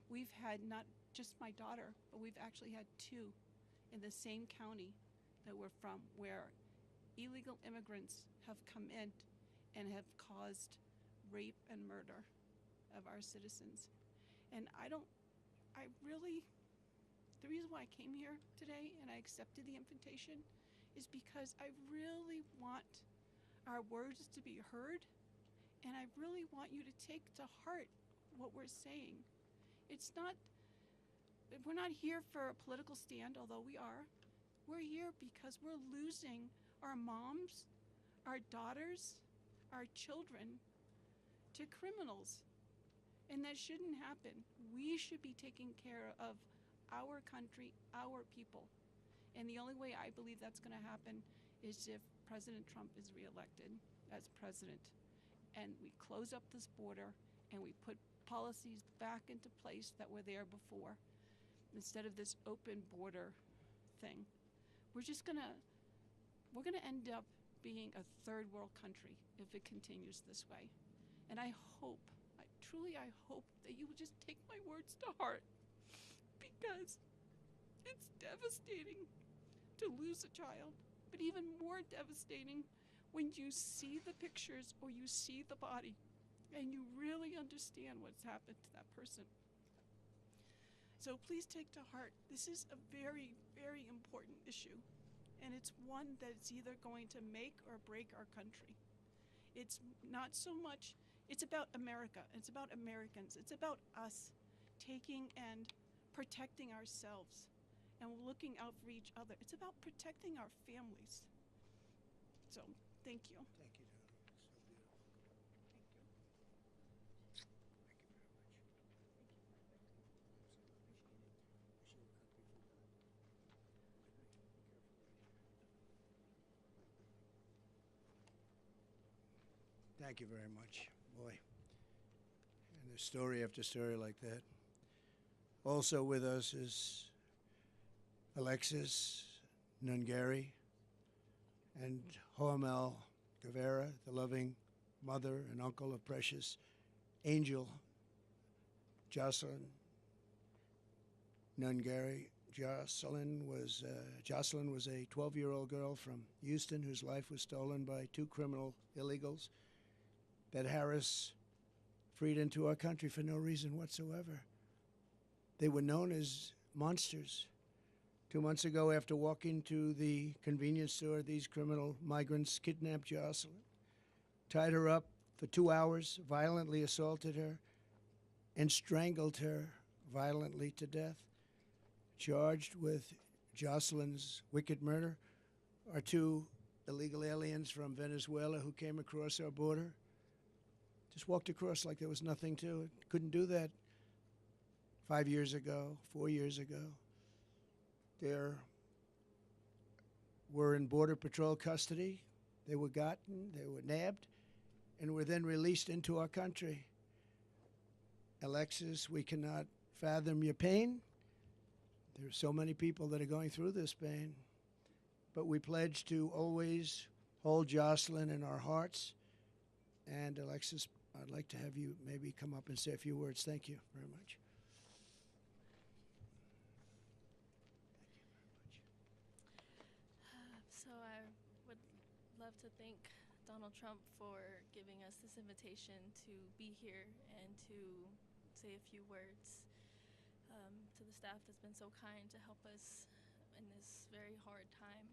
we've had not just my daughter, but we've actually had 2 in the same county that we're from, where illegal immigrants have come in and have caused rape and murder of our citizens. And the reason why I came here today and I accepted the invitation is because I really want our words to be heard, and I really want you to take to heart what we're saying. We're not here for a political stand, although we are. We're here because we're losing our moms, our daughters, our children to criminals. And that shouldn't happen. We should be taking care of our country, our people. And the only way I believe that's going to happen is if President Trump is reelected as president, and we close up this border and we put policies back into place that were there before, instead of this open border thing. We're going to end up being a third world country if it continues this way. And I truly hope that you will just take my words to heart, because it's devastating to lose a child, but even more devastating when you see the pictures or you see the body and you really understand what's happened to that person. So please take to heart, this is a very, very important issue, and it's one that's either going to make or break our country. It's not so much, it's about America, it's about Americans, it's about us taking and protecting ourselves and looking out for each other. It's about protecting our families. So, thank you. Thank you, darling. So beautiful. Thank you. Thank you very much. Wish you a country for God. Good night. Be careful right here. Thank you very much. Boy. And there's story after story like that. Also with us is Alexis Nungari and Hoamel Guevara, the loving mother and uncle of precious Angel Jocelyn Nungary. Jocelyn was a 12-year-old girl from Houston whose life was stolen by two criminal illegals that Harris freed into our country for no reason whatsoever. They were known as monsters. 2 months ago, after walking to the convenience store, these criminal migrants kidnapped Jocelyn, tied her up for 2 hours, violently assaulted her, and strangled her violently to death. Charged with Jocelyn's wicked murder are two illegal aliens from Venezuela who came across our border. Just walked across like there was nothing to it. Couldn't do that 5 years ago, 4 years ago. They were in Border Patrol custody. They were gotten, they were nabbed, and were then released into our country. Alexis, we cannot fathom your pain. There are so many people that are going through this pain. But we pledge to always hold Jocelyn in our hearts. And Alexis, I'd like to have you maybe come up and say a few words. Thank you very much. So I would love to thank Donald Trump for giving us this invitation to be here and to say a few words to the staff that's been so kind to help us in this very hard time.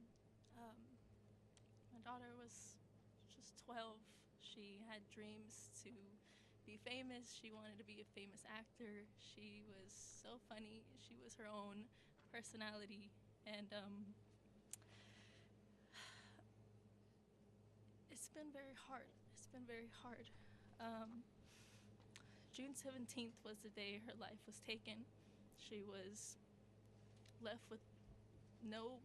My daughter was just 12. She had dreams to be famous. She wanted to be a famous actor. She was so funny. She was her own personality. And it's been very hard. It's been very hard. June 17th was the day her life was taken. She was left with no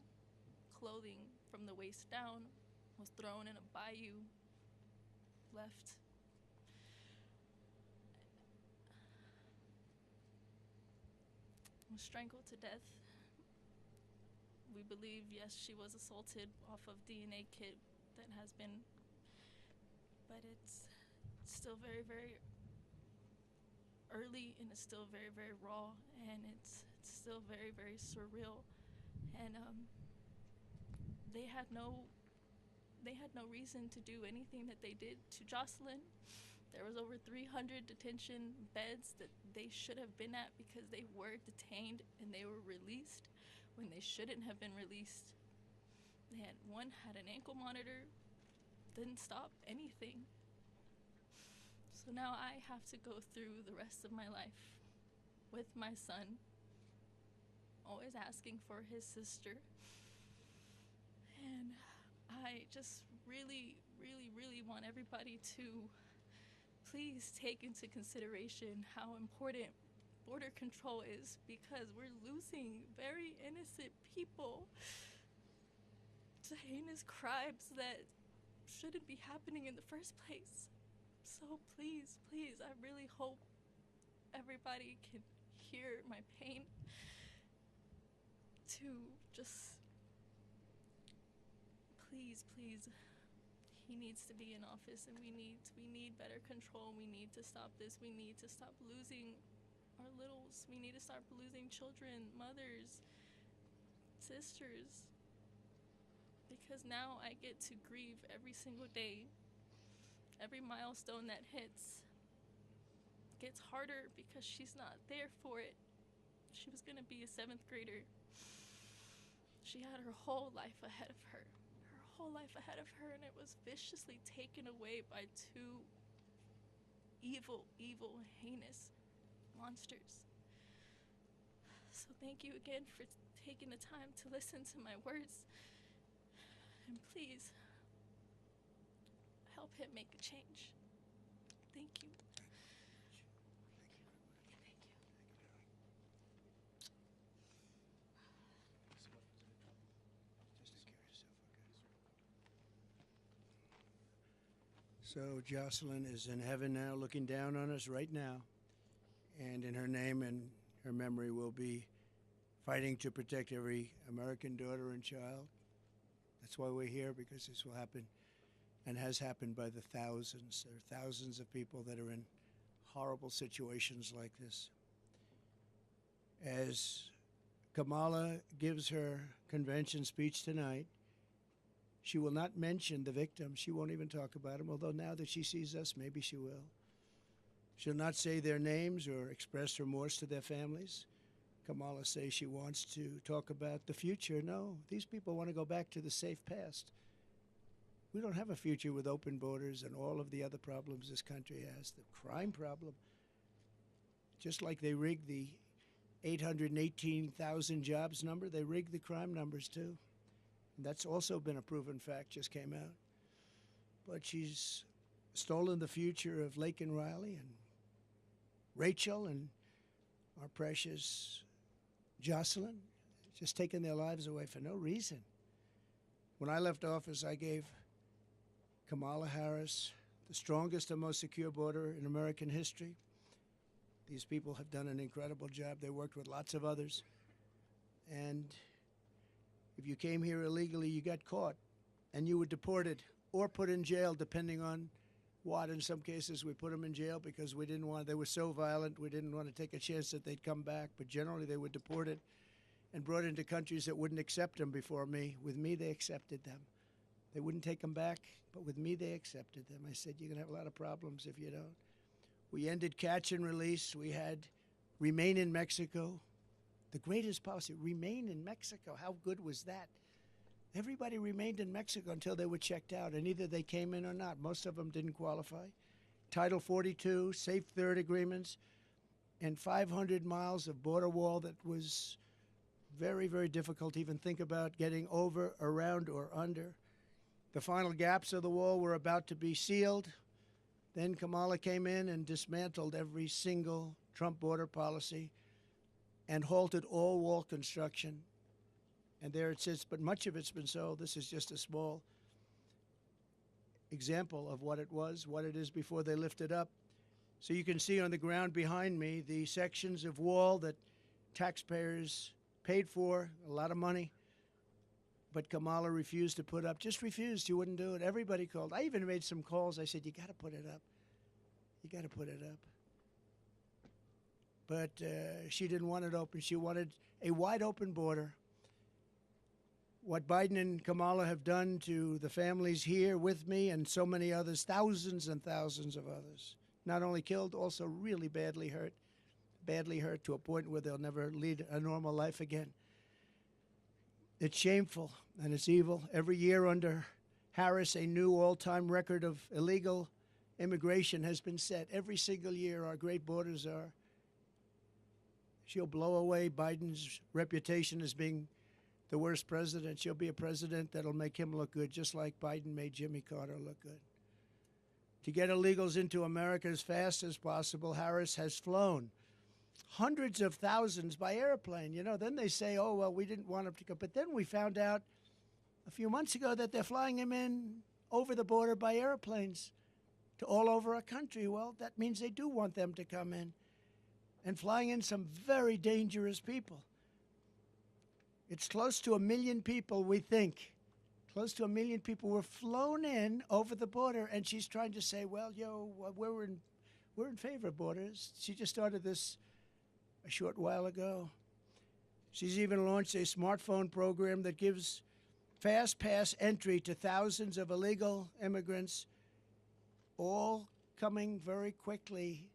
clothing from the waist down, was thrown in a bayou, left. Was strangled to death. We believe, yes, she was assaulted off of DNA kit that has been, but it's still very, very early, and it's still very, very raw, and it's still very, very surreal. And they had no reason to do anything that they did to Jocelyn. There was over 300 detention beds that they should have been at because they were detained and they were released when they shouldn't have been released. One had an ankle monitor, didn't stop anything. So now I have to go through the rest of my life with my son, always asking for his sister. And I just really, really, really want everybody to please take into consideration how important border control is, because we're losing very innocent people to heinous crimes that shouldn't be happening in the first place. So please, please, I really hope everybody can hear my pain, to just, please, please, he needs to be in office, and we need better control. We need to stop this. We need to stop losing our littles. We need to stop losing children, mothers, sisters, because now I get to grieve every single day. Every milestone that hits gets harder because she's not there for it. She was gonna be a 7th grader. She had her whole life ahead of her. And it was viciously taken away by two evil, evil, heinous monsters. So thank you again for taking the time to listen to my words. And please, help him make a change. Thank you. So Jocelyn is in heaven now, looking down on us right now. And in her name and her memory, we'll be fighting to protect every American daughter and child. That's why we're here, because this will happen and has happened by the thousands. There are thousands of people that are in horrible situations like this. As Kamala gives her convention speech tonight, she will not mention the victims. She won't even talk about them, although now that she sees us, maybe she will. She'll not say their names or express remorse to their families. Kamala says she wants to talk about the future. No, these people want to go back to the safe past. We don't have a future with open borders and all of the other problems this country has. The crime problem, just like they rigged the 818,000 jobs number, they rigged the crime numbers too. And that's also been a proven fact, just came out. But she's stolen the future of Lake and Riley and Rachel and our precious Jocelyn, just taking their lives away for no reason. When I left office, I gave Kamala Harris the strongest and most secure border in American history. These people have done an incredible job. They worked with lots of others. And if you came here illegally, you got caught, and you were deported or put in jail, depending on what. In some cases, we put them in jail because we didn't want, they were so violent, we didn't want to take a chance that they'd come back. But generally, they were deported and brought into countries that wouldn't accept them before me. With me, they accepted them. They wouldn't take them back, but with me, they accepted them. I said, you're going to have a lot of problems if you don't. We ended catch and release. We had remain in Mexico. The greatest policy, remain in Mexico. How good was that? Everybody remained in Mexico until they were checked out, and either they came in or not. Most of them didn't qualify. Title 42, Safe Third agreements, and 500 miles of border wall that was very, very difficult to even think about getting over, around, or under. The final gaps of the wall were about to be sealed. Then Kamala came in and dismantled every single Trump border policy and halted all wall construction. And there it sits, but much of it's been sold. This is just a small example of what it was, what it is before they lift it up. So you can see on the ground behind me the sections of wall that taxpayers paid for, a lot of money. But Kamala refused to put up, just refused. She wouldn't do it. Everybody called. I even made some calls. I said, you got to put it up. You got to put it up. But she didn't want it open. She wanted a wide open border. What Biden and Kamala have done to the families here with me and so many others, thousands and thousands of others, not only killed, also really badly hurt to a point where they'll never lead a normal life again. It's shameful and it's evil. Every year under Harris, a new all-time record of illegal immigration has been set. Every single year, our great borders are. She'll blow away Biden's reputation as being the worst president. She'll be a president that'll make him look good, just like Biden made Jimmy Carter look good. To get illegals into America as fast as possible, Harris has flown hundreds of thousands by airplane. You know, then they say, oh, well, we didn't want them to go. But then we found out a few months ago that they're flying them in over the border by airplanes to all over our country. Well, that means they do want them to come in, and flying in some very dangerous people. It's close to 1 million people, we think. Close to 1 million people were flown in over the border, and she's trying to say, well, we're in favor of borders. She just started this a short while ago. She's even launched a smartphone program that gives fast pass entry to thousands of illegal immigrants, all coming very quickly.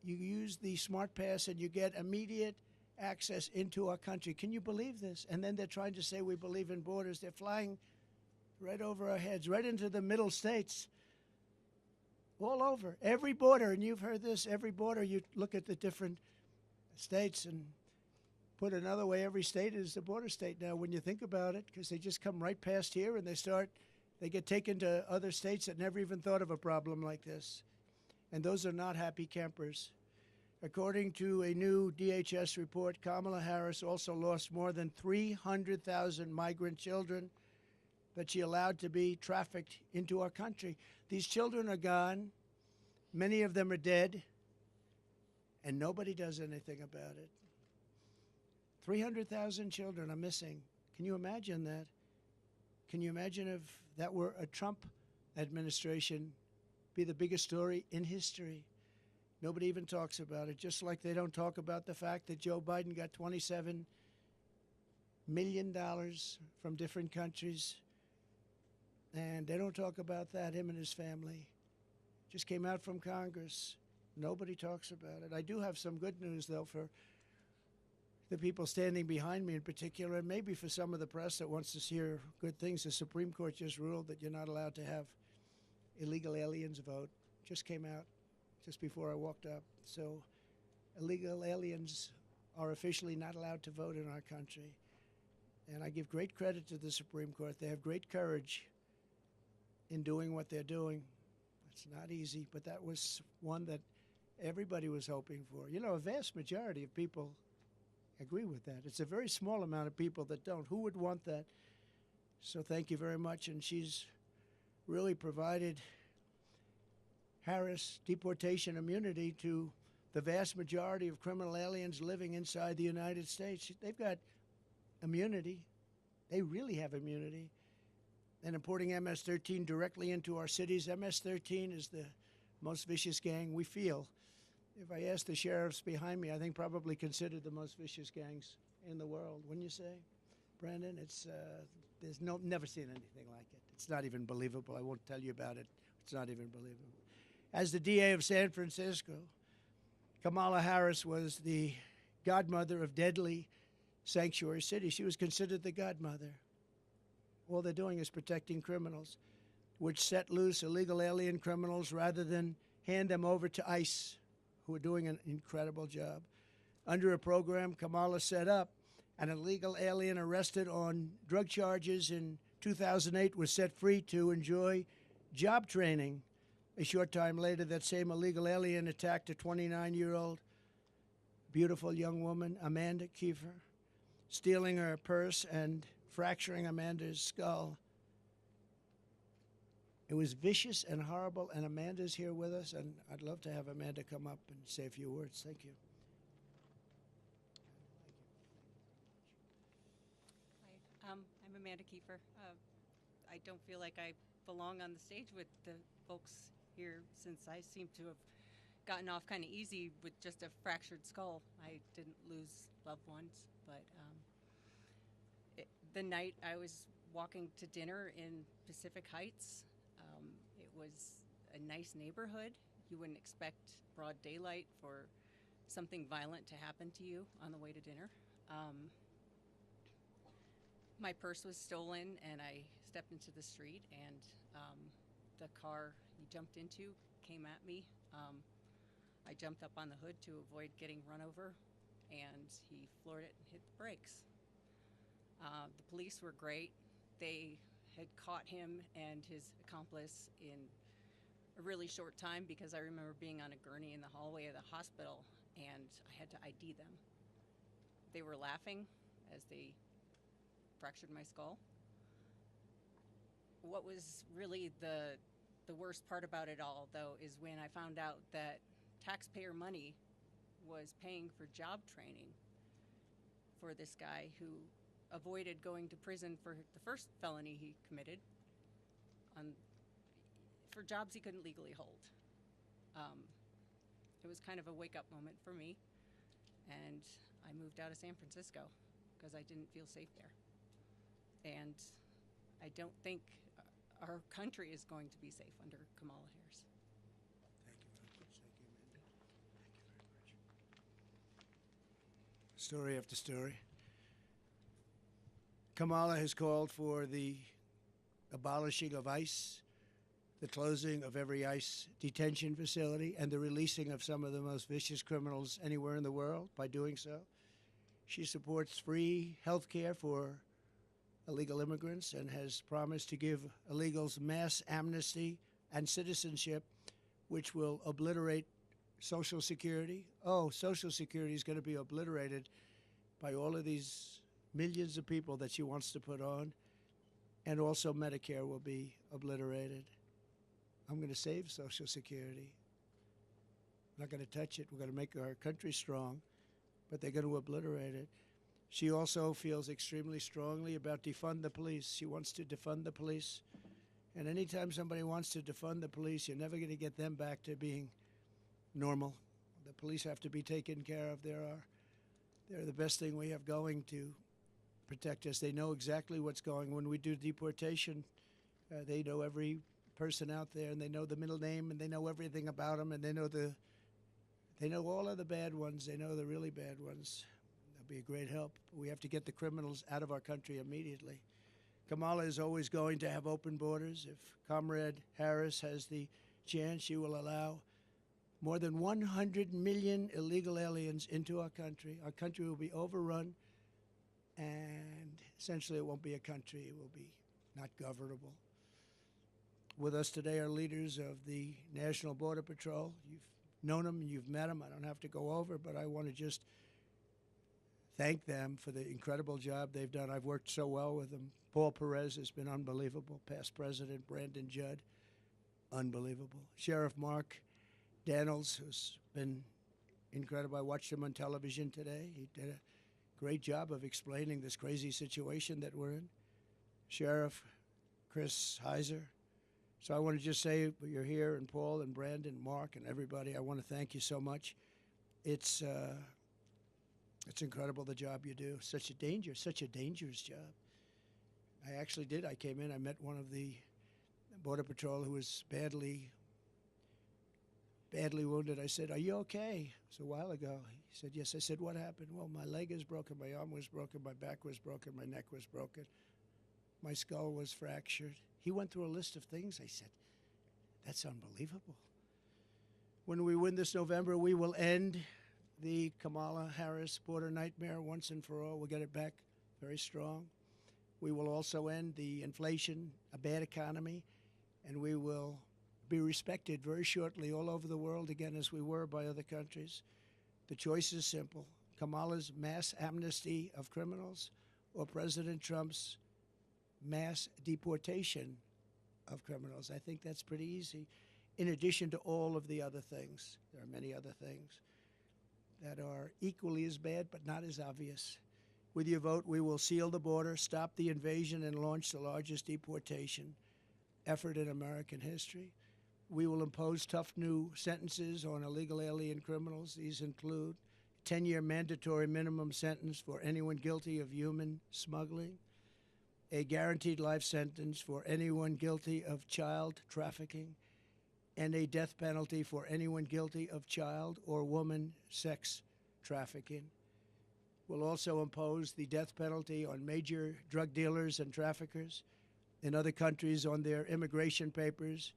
You use the smart pass and you get immediate access into our country. Can you believe this? And then they're trying to say we believe in borders. They're flying right over our heads, right into the middle states, all over. Every border, and you've heard this, every border, you look at the different states, and put another way, every state is a border state now when you think about it, because they just come right past here and they get taken to other states that never even thought of a problem like this. And those are not happy campers. According to a new DHS report, Kamala Harris also lost more than 300,000 migrant children that she allowed to be trafficked into our country. These children are gone. Many of them are dead, and nobody does anything about it. 300,000 children are missing. Can you imagine that? Can you imagine if that were a Trump administration, be the biggest story in history? Nobody even talks about it, just like they don't talk about the fact that Joe Biden got $27 million from different countries. And they don't talk about that, him and his family. Just came out from Congress. Nobody talks about it. I do have some good news, though, for the people standing behind me in particular, and maybe for some of the press that wants to hear good things. The Supreme Court just ruled that you're not allowed to have illegal aliens vote. Just came out just before I walked up. So illegal aliens are officially not allowed to vote in our country. And I give great credit to the Supreme Court. They have great courage in doing what they're doing. It's not easy, but that was one that everybody was hoping for. You know, a vast majority of people agree with that. It's a very small amount of people that don't. Who would want that? So thank you very much. And she's really provided Harris deportation immunity to the vast majority of criminal aliens living inside the United States. They've got immunity. They really have immunity. And importing MS-13 directly into our cities. MS-13 is the most vicious gang we feel. If I ask the sheriffs behind me, I think probably considered the most vicious gangs in the world. Wouldn't you say, Brandon? It's never seen anything like it. It's not even believable. I won't tell you about it. It's not even believable. As the DA of San Francisco, Kamala Harris was the godmother of deadly sanctuary cities. She was considered the godmother. All they're doing is protecting criminals, which set loose illegal alien criminals rather than hand them over to ICE, who are doing an incredible job. Under a program Kamala set up, an illegal alien arrested on drug charges in 2008 was set free to enjoy job training. A short time later, that same illegal alien attacked a 29-year-old beautiful young woman, Amanda Kiefer, stealing her purse and fracturing Amanda's skull. It was vicious and horrible, and Amanda's here with us, and I'd love to have Amanda come up and say a few words. Thank you. Hi, I'm Amanda Kiefer. I don't feel like I belong on the stage with the folks here since I seem to have gotten off kind of easy with just a fractured skull. I didn't lose loved ones, but the night I was walking to dinner in Pacific Heights, it was a nice neighborhood. You wouldn't expect broad daylight for something violent to happen to you on the way to dinner. My purse was stolen, and I stepped into the street, and the car he jumped into came at me. I jumped up on the hood to avoid getting run over, and he floored it and hit the brakes. The police were great. They had caught him and his accomplice in a really short time, because I remember being on a gurney in the hallway of the hospital, and I had to ID them. They were laughing as they fractured my skull. What was really the worst part about it all, though, is when I found out that taxpayer money was paying for job training for this guy who avoided going to prison for the first felony he committed for jobs he couldn't legally hold. It was kind of a wake-up moment for me, and I moved out of San Francisco because I didn't feel safe there. And I don't think our country is going to be safe under Kamala Harris. Thank you very much. Thank you, Amanda. Thank you very much. Story after story. Kamala has called for the abolishing of ICE, the closing of every ICE detention facility, and the releasing of some of the most vicious criminals anywhere in the world by doing so. She supports free health care for illegal immigrants and has promised to give illegals mass amnesty and citizenship, which will obliterate Social Security. Oh, Social Security is going to be obliterated by all of these millions of people that she wants to put on, and also Medicare will be obliterated. I'm going to save Social Security. I'm not going to touch it. We're going to make our country strong, but they're going to obliterate it. She also feels extremely strongly about defund the police. She wants to defund the police. And anytime somebody wants to defund the police, you're never going to get them back to being normal. The police have to be taken care of. They're the best thing we have going to protect us. They know exactly what's going. When we do deportation, they know every person out there, and they know the middle name, and they know everything about them, and they know all of the bad ones. They know the really bad ones. That'll be a great help. We have to get the criminals out of our country immediately. Kamala is always going to have open borders. If Comrade Harris has the chance, she will allow more than 100 million illegal aliens into our country. Our country will be overrun, and essentially it won't be a country. It will be not governable. With us today are leaders of the National Border Patrol. You've known them, you've met them. I don't have to go over, but I want to just thank them for the incredible job they've done. I've worked so well with them. Paul Perez has been unbelievable. Past President Brandon Judd, unbelievable. Sheriff Mark Daniels, who's been incredible. I watched him on television today. He did a great job of explaining this crazy situation that we're in. Sheriff Chris Heiser. So I want to just say you're here, and Paul and Brandon, Mark, and everybody, I want to thank you so much. It's incredible the job you do. Such a dangerous job. I actually did. I came in, I met one of the Border Patrol who was badly wounded. I said, "Are you okay?" It was a while ago. He said, "Yes." I said, "What happened?" "Well, my leg is broken, my arm was broken, my back was broken, my neck was broken, my skull was fractured." He went through a list of things. I said, "That's unbelievable." When we win this November, we will end the Kamala Harris border nightmare once and for all. We'll get it back very strong. We will also end the inflation, a bad economy, and we will be respected very shortly all over the world again as we were by other countries. The choice is simple: Kamala's mass amnesty of criminals or President Trump's mass deportation of criminals. I think that's pretty easy, in addition to all of the other things. There are many other things that are equally as bad but not as obvious. With your vote, we will seal the border, stop the invasion, and launch the largest deportation effort in American history. We will impose tough new sentences on illegal alien criminals. These include a 10-year mandatory minimum sentence for anyone guilty of human smuggling, a guaranteed life sentence for anyone guilty of child trafficking, and a death penalty for anyone guilty of child or woman sex trafficking. We'll also impose the death penalty on major drug dealers and traffickers. In other countries, on their immigration papers,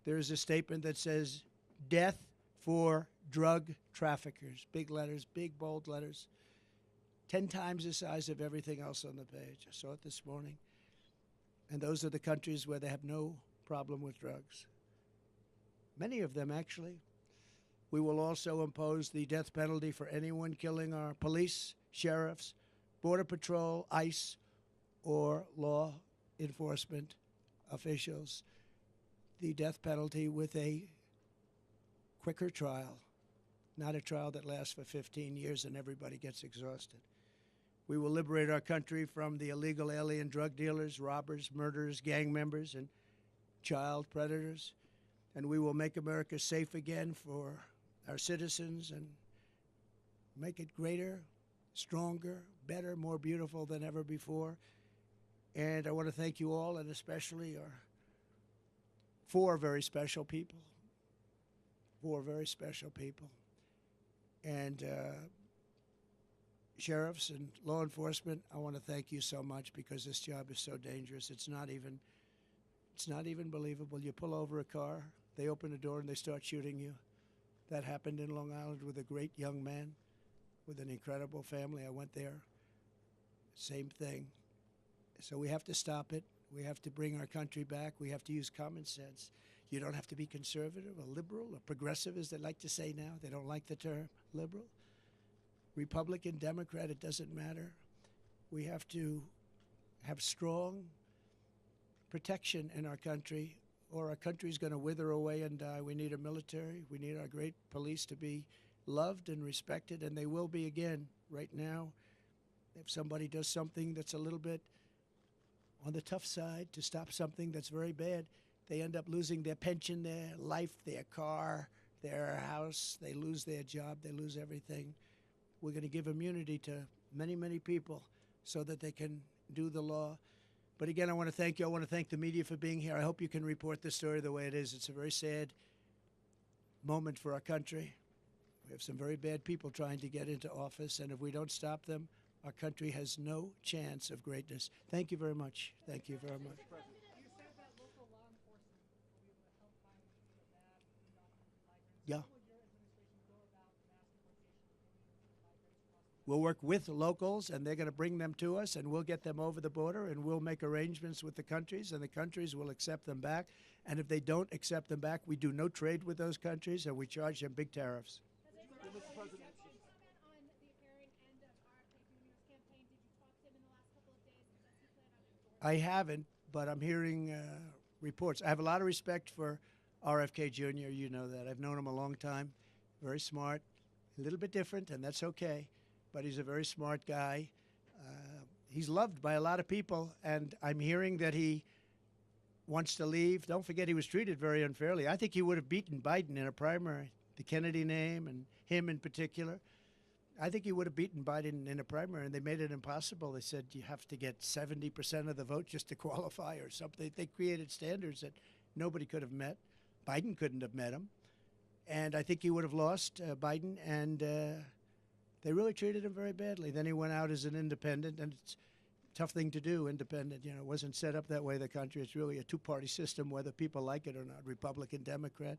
there's a statement that says, "Death for drug traffickers." Big letters, big bold letters, 10 times the size of everything else on the page. I saw it this morning. And those are the countries where they have no problem with drugs. Many of them, actually. We will also impose the death penalty for anyone killing our police, sheriffs, Border Patrol, ICE, or law enforcement officials. The death penalty with a quicker trial, not a trial that lasts for 15 years and everybody gets exhausted. We will liberate our country from the illegal alien drug dealers, robbers, murderers, gang members, and child predators. And we will make America safe again for our citizens and make it greater, stronger, better, more beautiful than ever before. And I want to thank you all, and especially our four very special people. And sheriffs and law enforcement, I want to thank you so much, because this job is so dangerous. It's not even believable. You pull over a car, they open the door, and they start shooting you. That happened in Long Island with a great young man with an incredible family. I went there. Same thing. So we have to stop it. We have to bring our country back. We have to use common sense. You don't have to be conservative or liberal or progressive, as they like to say now. They don't like the term liberal. Republican, Democrat, it doesn't matter. We have to have strong protection in our country, or our country's going to wither away and die. We need a military. We need our great police to be loved and respected, and they will be again. Right now, if somebody does something that's a little bit on the tough side to stop something that's very bad, they end up losing their pension, their life, their car, their house, they lose their job, they lose everything. We're going to give immunity to many, many people so that they can do the law. But again, I want to thank you. I want to thank the media for being here. I hope you can report the story the way it is. It's a very sad moment for our country. We have some very bad people trying to get into office, and if we don't stop them, our country has no chance of greatness. Thank you very much. Thank you very much. Yeah. We'll work with locals, and they're going to bring them to us, and we'll get them over the border, and we'll make arrangements with the countries, and the countries will accept them back. And if they don't accept them back, we do no trade with those countries, and we charge them big tariffs. I haven't, but I'm hearing reports. I have a lot of respect for RFK Jr. You know that. I've known him a long time. Very smart, a little bit different, and that's okay. But he's a very smart guy. He's loved by a lot of people, and I'm hearing that he wants to leave. Don't forget, he was treated very unfairly. I think he would have beaten Biden in a primary, the Kennedy name and him in particular. I think he would have beaten Biden in a primary, and they made it impossible. They said you have to get 70% of the vote just to qualify or something. They created standards that nobody could have met. Biden couldn't have met them. And I think he would have lost Biden, and they really treated him very badly. Then he went out as an independent, and it's a tough thing to do, independent. You know, it wasn't set up that way, the country. It's really a two-party system, whether people like it or not, Republican, Democrat.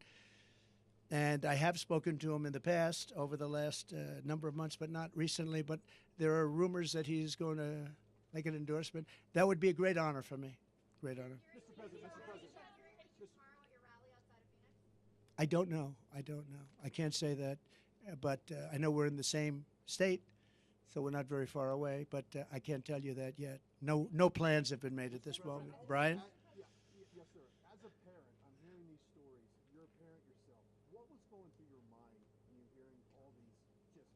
And I have spoken to him in the past over the last number of months, but not recently. But there are rumors that he's going to make an endorsement. That would be a great honor for me. Great honor. Mr. President. I don't know. I can't say that. But I know we're in the same state, so we're not very far away. But I can't tell you that yet. No plans have been made at this moment. Brian? Yes, sir. As a parent, I'm hearing these stories. You're a parent yourself. What was going through your mind when you're hearing all these just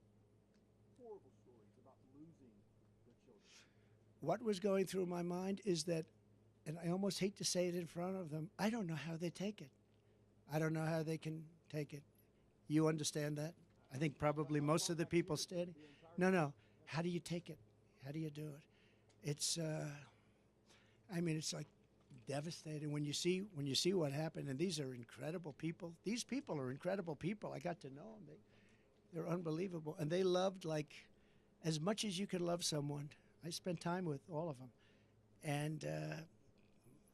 horrible stories about losing your children? What was going through my mind is that, and I almost hate to say it in front of them, I don't know how they take it. I don't know how they can take it. You understand that? I think probably most of the people standing. No. How do you take it? How do you do it? It's, it's like devastating when you see what happened. And these are incredible people. These people are incredible people. I got to know them. They're unbelievable, and they loved like as much as you can love someone. I spent time with all of them, and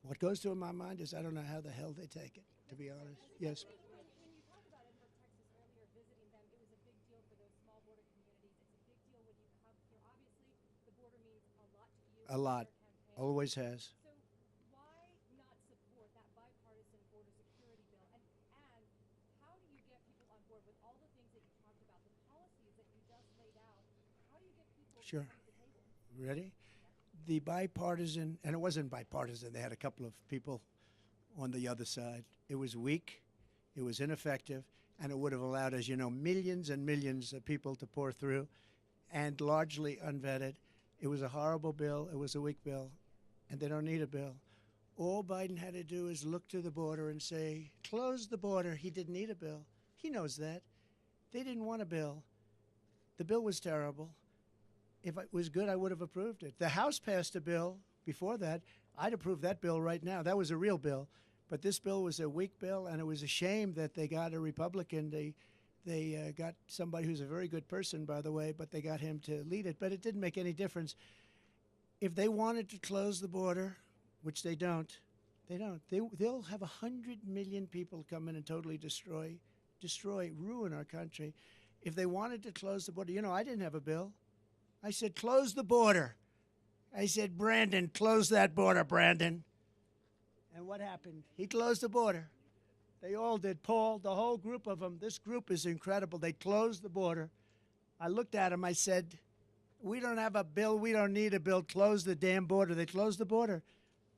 what goes through my mind is I don't know how the hell they take it. To be honest, yes. When you talked about Edinburgh, Texas earlier, visiting them, it was a big deal for those small border communities. It's a big deal when you come here. Obviously, the border means a lot to you. A lot, always has. So why not support that bipartisan border security bill? And how do you get people on board with all the things that you talked about, the policies that you just laid out? How do you get people Sure. to come to the table? Ready? The bipartisan, and it wasn't bipartisan. They had a couple of people on the other side. It was weak, it was ineffective, and it would have allowed, as you know, millions and millions of people to pour through, and largely unvetted. It was a horrible bill. It was a weak bill, and they don't need a bill. All Biden had to do is look to the border and say, close the border. He didn't need a bill. He knows that. They didn't want a bill. The bill was terrible. If it was good, I would have approved it. The House passed a bill before that. I'd approve that bill right now. That was a real bill. But this bill was a weak bill, and it was a shame that they got a Republican. They got somebody who's a very good person, by the way, but they got him to lead it. But it didn't make any difference. If they wanted to close the border, which they don't. They'll have 100 million people come in and totally destroy, ruin our country. If they wanted to close the border, I didn't have a bill. I said, close the border. I said, Brandon, close that border, Brandon. And what happened? He closed the border. They all did. Paul, the whole group of them. This group is incredible. They closed the border. I looked at him. I said, we don't have a bill. We don't need a bill. Close the damn border. They closed the border.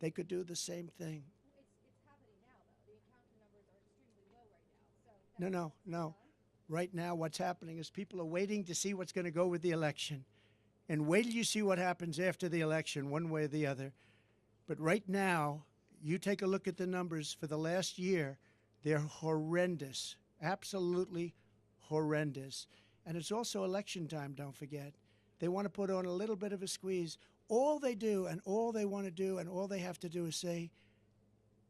They could do the same thing. It's happening now, though. The encounter numbers are extremely low right now. So No. Right now, what's happening is people are waiting to see what's going to go with the election. And wait till you see what happens after the election, one way or the other. But right now, you take a look at the numbers for the last year. They're horrendous. Absolutely horrendous. And it's also election time, don't forget. They want to put on a little bit of a squeeze. All they do and all they want to do and all they have to do is say,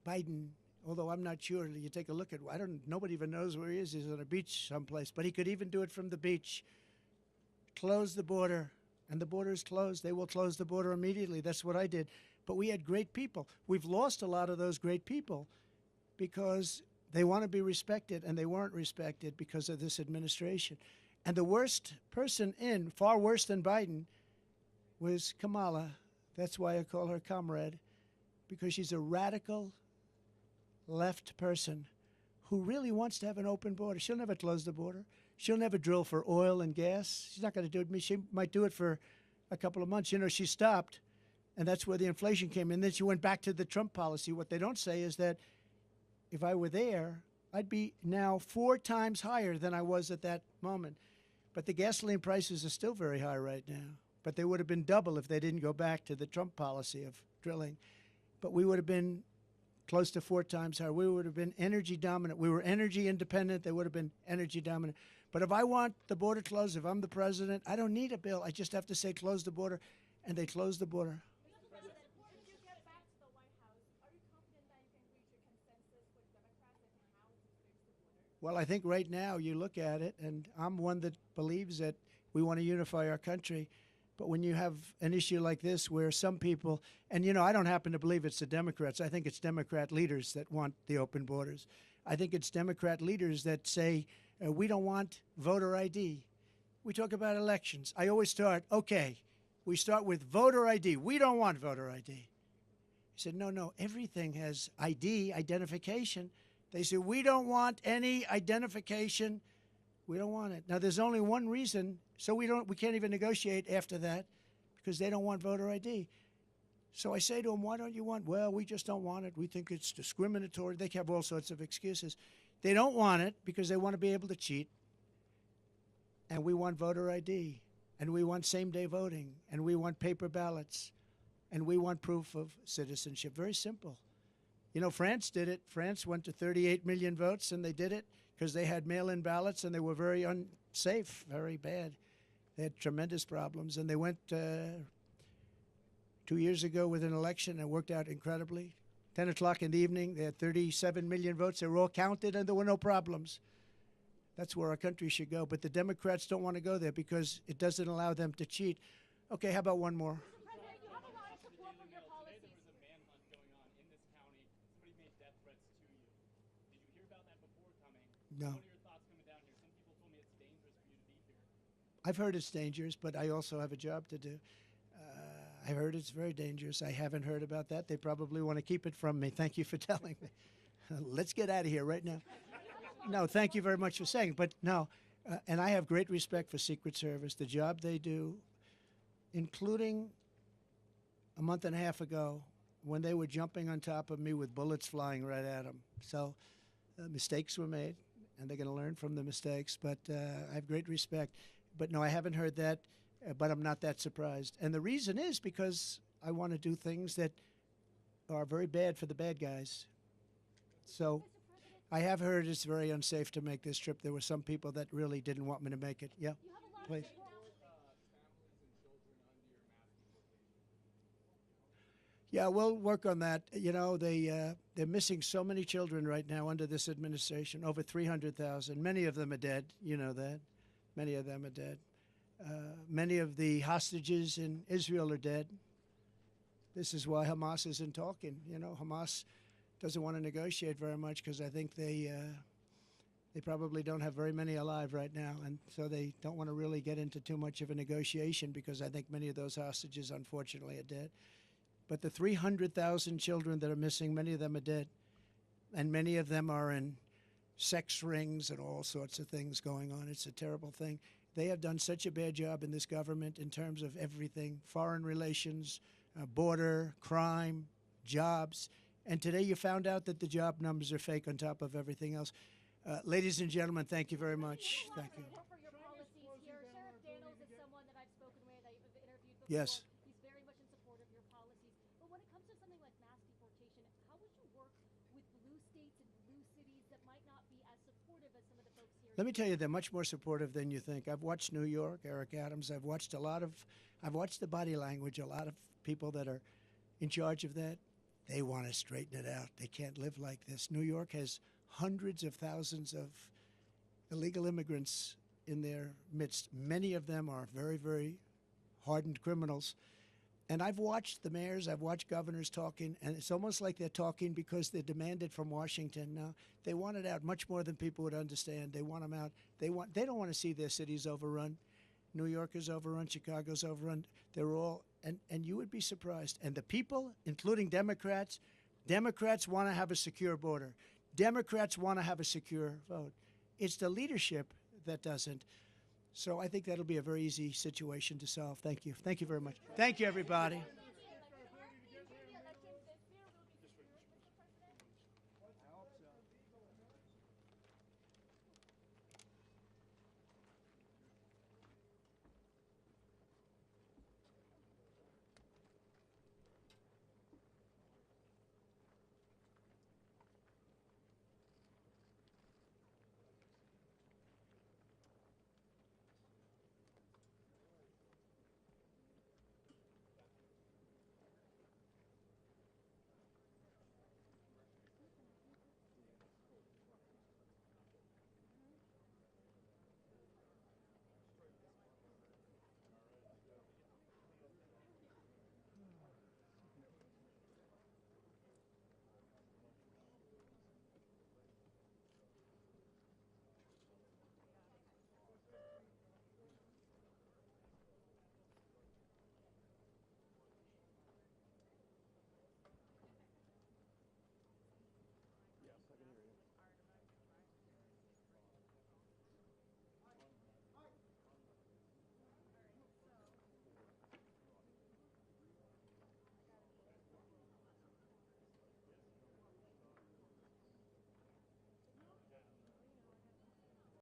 Biden, although I'm not sure, you take a look at, nobody even knows where he is. He's on a beach someplace, but he could even do it from the beach. Close the border, and the border is closed. They will close the border immediately. That's what I did. But we had great people. We've lost a lot of those great people because they want to be respected, and they weren't respected because of this administration. And the worst person in, far worse than Biden, was Kamala. That's why I call her comrade, because she's a radical left person who really wants to have an open border. She'll never close the border. She'll never drill for oil and gas. She's not going to do it. She might do it for a couple of months. You know, she stopped, and that's where the inflation came in. Then she went back to the Trump policy. What they don't say is that if I were there, I'd be now 4 times higher than I was at that moment. But the gasoline prices are still very high right now. But they would have been double if they didn't go back to the Trump policy of drilling. But we would have been close to 4 times higher. We would have been energy dominant. We were energy independent. They would have been energy dominant. But if I want the border closed, if I'm the president, I don't need a bill. I just have to say close the border, and they close the border. Once you get back to the White House, are you confident that you can reach a consensus with Democrats and how to fix the border? Well, I think right now you look at it, and I'm one that believes that we want to unify our country. But when you have an issue like this where some people, and you know, I don't happen to believe it's the Democrats. I think it's Democrat leaders that want the open borders. I think it's Democrat leaders that say, we don't want voter ID. We talk about elections. I always start, okay, we start with voter ID. We don't want voter ID. He said, no, everything has ID, identification. They said, we don't want any identification. We don't want it. Now, there's only one reason, so we can't even negotiate after that because they don't want voter ID. So I say to them, why don't you want? Well, we just don't want it. We think it's discriminatory. They have all sorts of excuses. They don't want it because they want to be able to cheat. And we want voter ID. And we want same-day voting. And we want paper ballots. And we want proof of citizenship. Very simple. You know, France did it. France went to 38 million votes, and they did it because they had mail-in ballots, and they were very unsafe, very bad. They had tremendous problems. And they went 2 years ago with an election, and it worked out incredibly. 10 o'clock in the evening, they had 37 million votes. They were all counted, and there were no problems. That's where our country should go. But the Democrats don't want to go there because it doesn't allow them to cheat. Okay, how about one more? President, you have a lot of support for your policies. Today there was a manhunt going on in this county. Somebody made death threats to you. Did you hear about that before coming? No. What are your thoughts coming down here? Some people told me it's dangerous for you to be here. I've heard it's dangerous, but I also have a job to do. I heard it's very dangerous. I haven't heard about that. They probably want to keep it from me. Thank you for telling me. Let's get out of here right now. No, thank you very much for saying. But no, and I have great respect for Secret Service, the job they do, including a month and a half ago when they were jumping on top of me with bullets flying right at them. So mistakes were made, and they're going to learn from the mistakes. But I have great respect. But no, I haven't heard that. But I'm not that surprised. And the reason is because I want to do things that are very bad for the bad guys. So I have heard it's very unsafe to make this trip. There were some people that really didn't want me to make it. Yeah, please. Yeah, we'll work on that. You know, they're missing so many children right now under this administration, over 300,000. Many of them are dead. You know that. Many of them are dead. Many of the hostages in Israel are dead. This is why Hamas isn't talking. You know, Hamas doesn't want to negotiate very much because I think they probably don't have very many alive right now, and so they don't want to really get into too much of a negotiation because I think many of those hostages, unfortunately, are dead. But the 300,000 children that are missing, many of them are dead, and many of them are in sex rings and all sorts of things going on. It's a terrible thing. They have done such a bad job in this government in terms of everything, foreign relations, border, crime, jobs. And today you found out that the job numbers are fake on top of everything else. Ladies and gentlemen, thank you very much. Thank you. For your policies here. Sheriff Daniels is someone that I've spoken with, I've interviewed before. Yes. He's very much in support of your policies. But when it comes to something like mass deportation, how would you work with blue states and blue cities that might not be as supportive as some of the Let me tell you, they're much more supportive than you think. I've watched New York, Eric Adams. I've watched the body language. A lot of people that are in charge of that, they want to straighten it out. They can't live like this. New York has hundreds of thousands of illegal immigrants in their midst. Many of them are very, very hardened criminals. And I've watched the mayors, I've watched governors talking, and it's almost like they're talking because they're demanded from Washington. Now, they want it out much more than people would understand. They want them out. They don't want to see their cities overrun. New York is overrun, Chicago's overrun. They're all, and you would be surprised. And the people, including Democrats want to have a secure border. Democrats want to have a secure vote. It's the leadership that doesn't. So I think that'll be a very easy situation to solve. Thank you. Thank you very much. Thank you, everybody.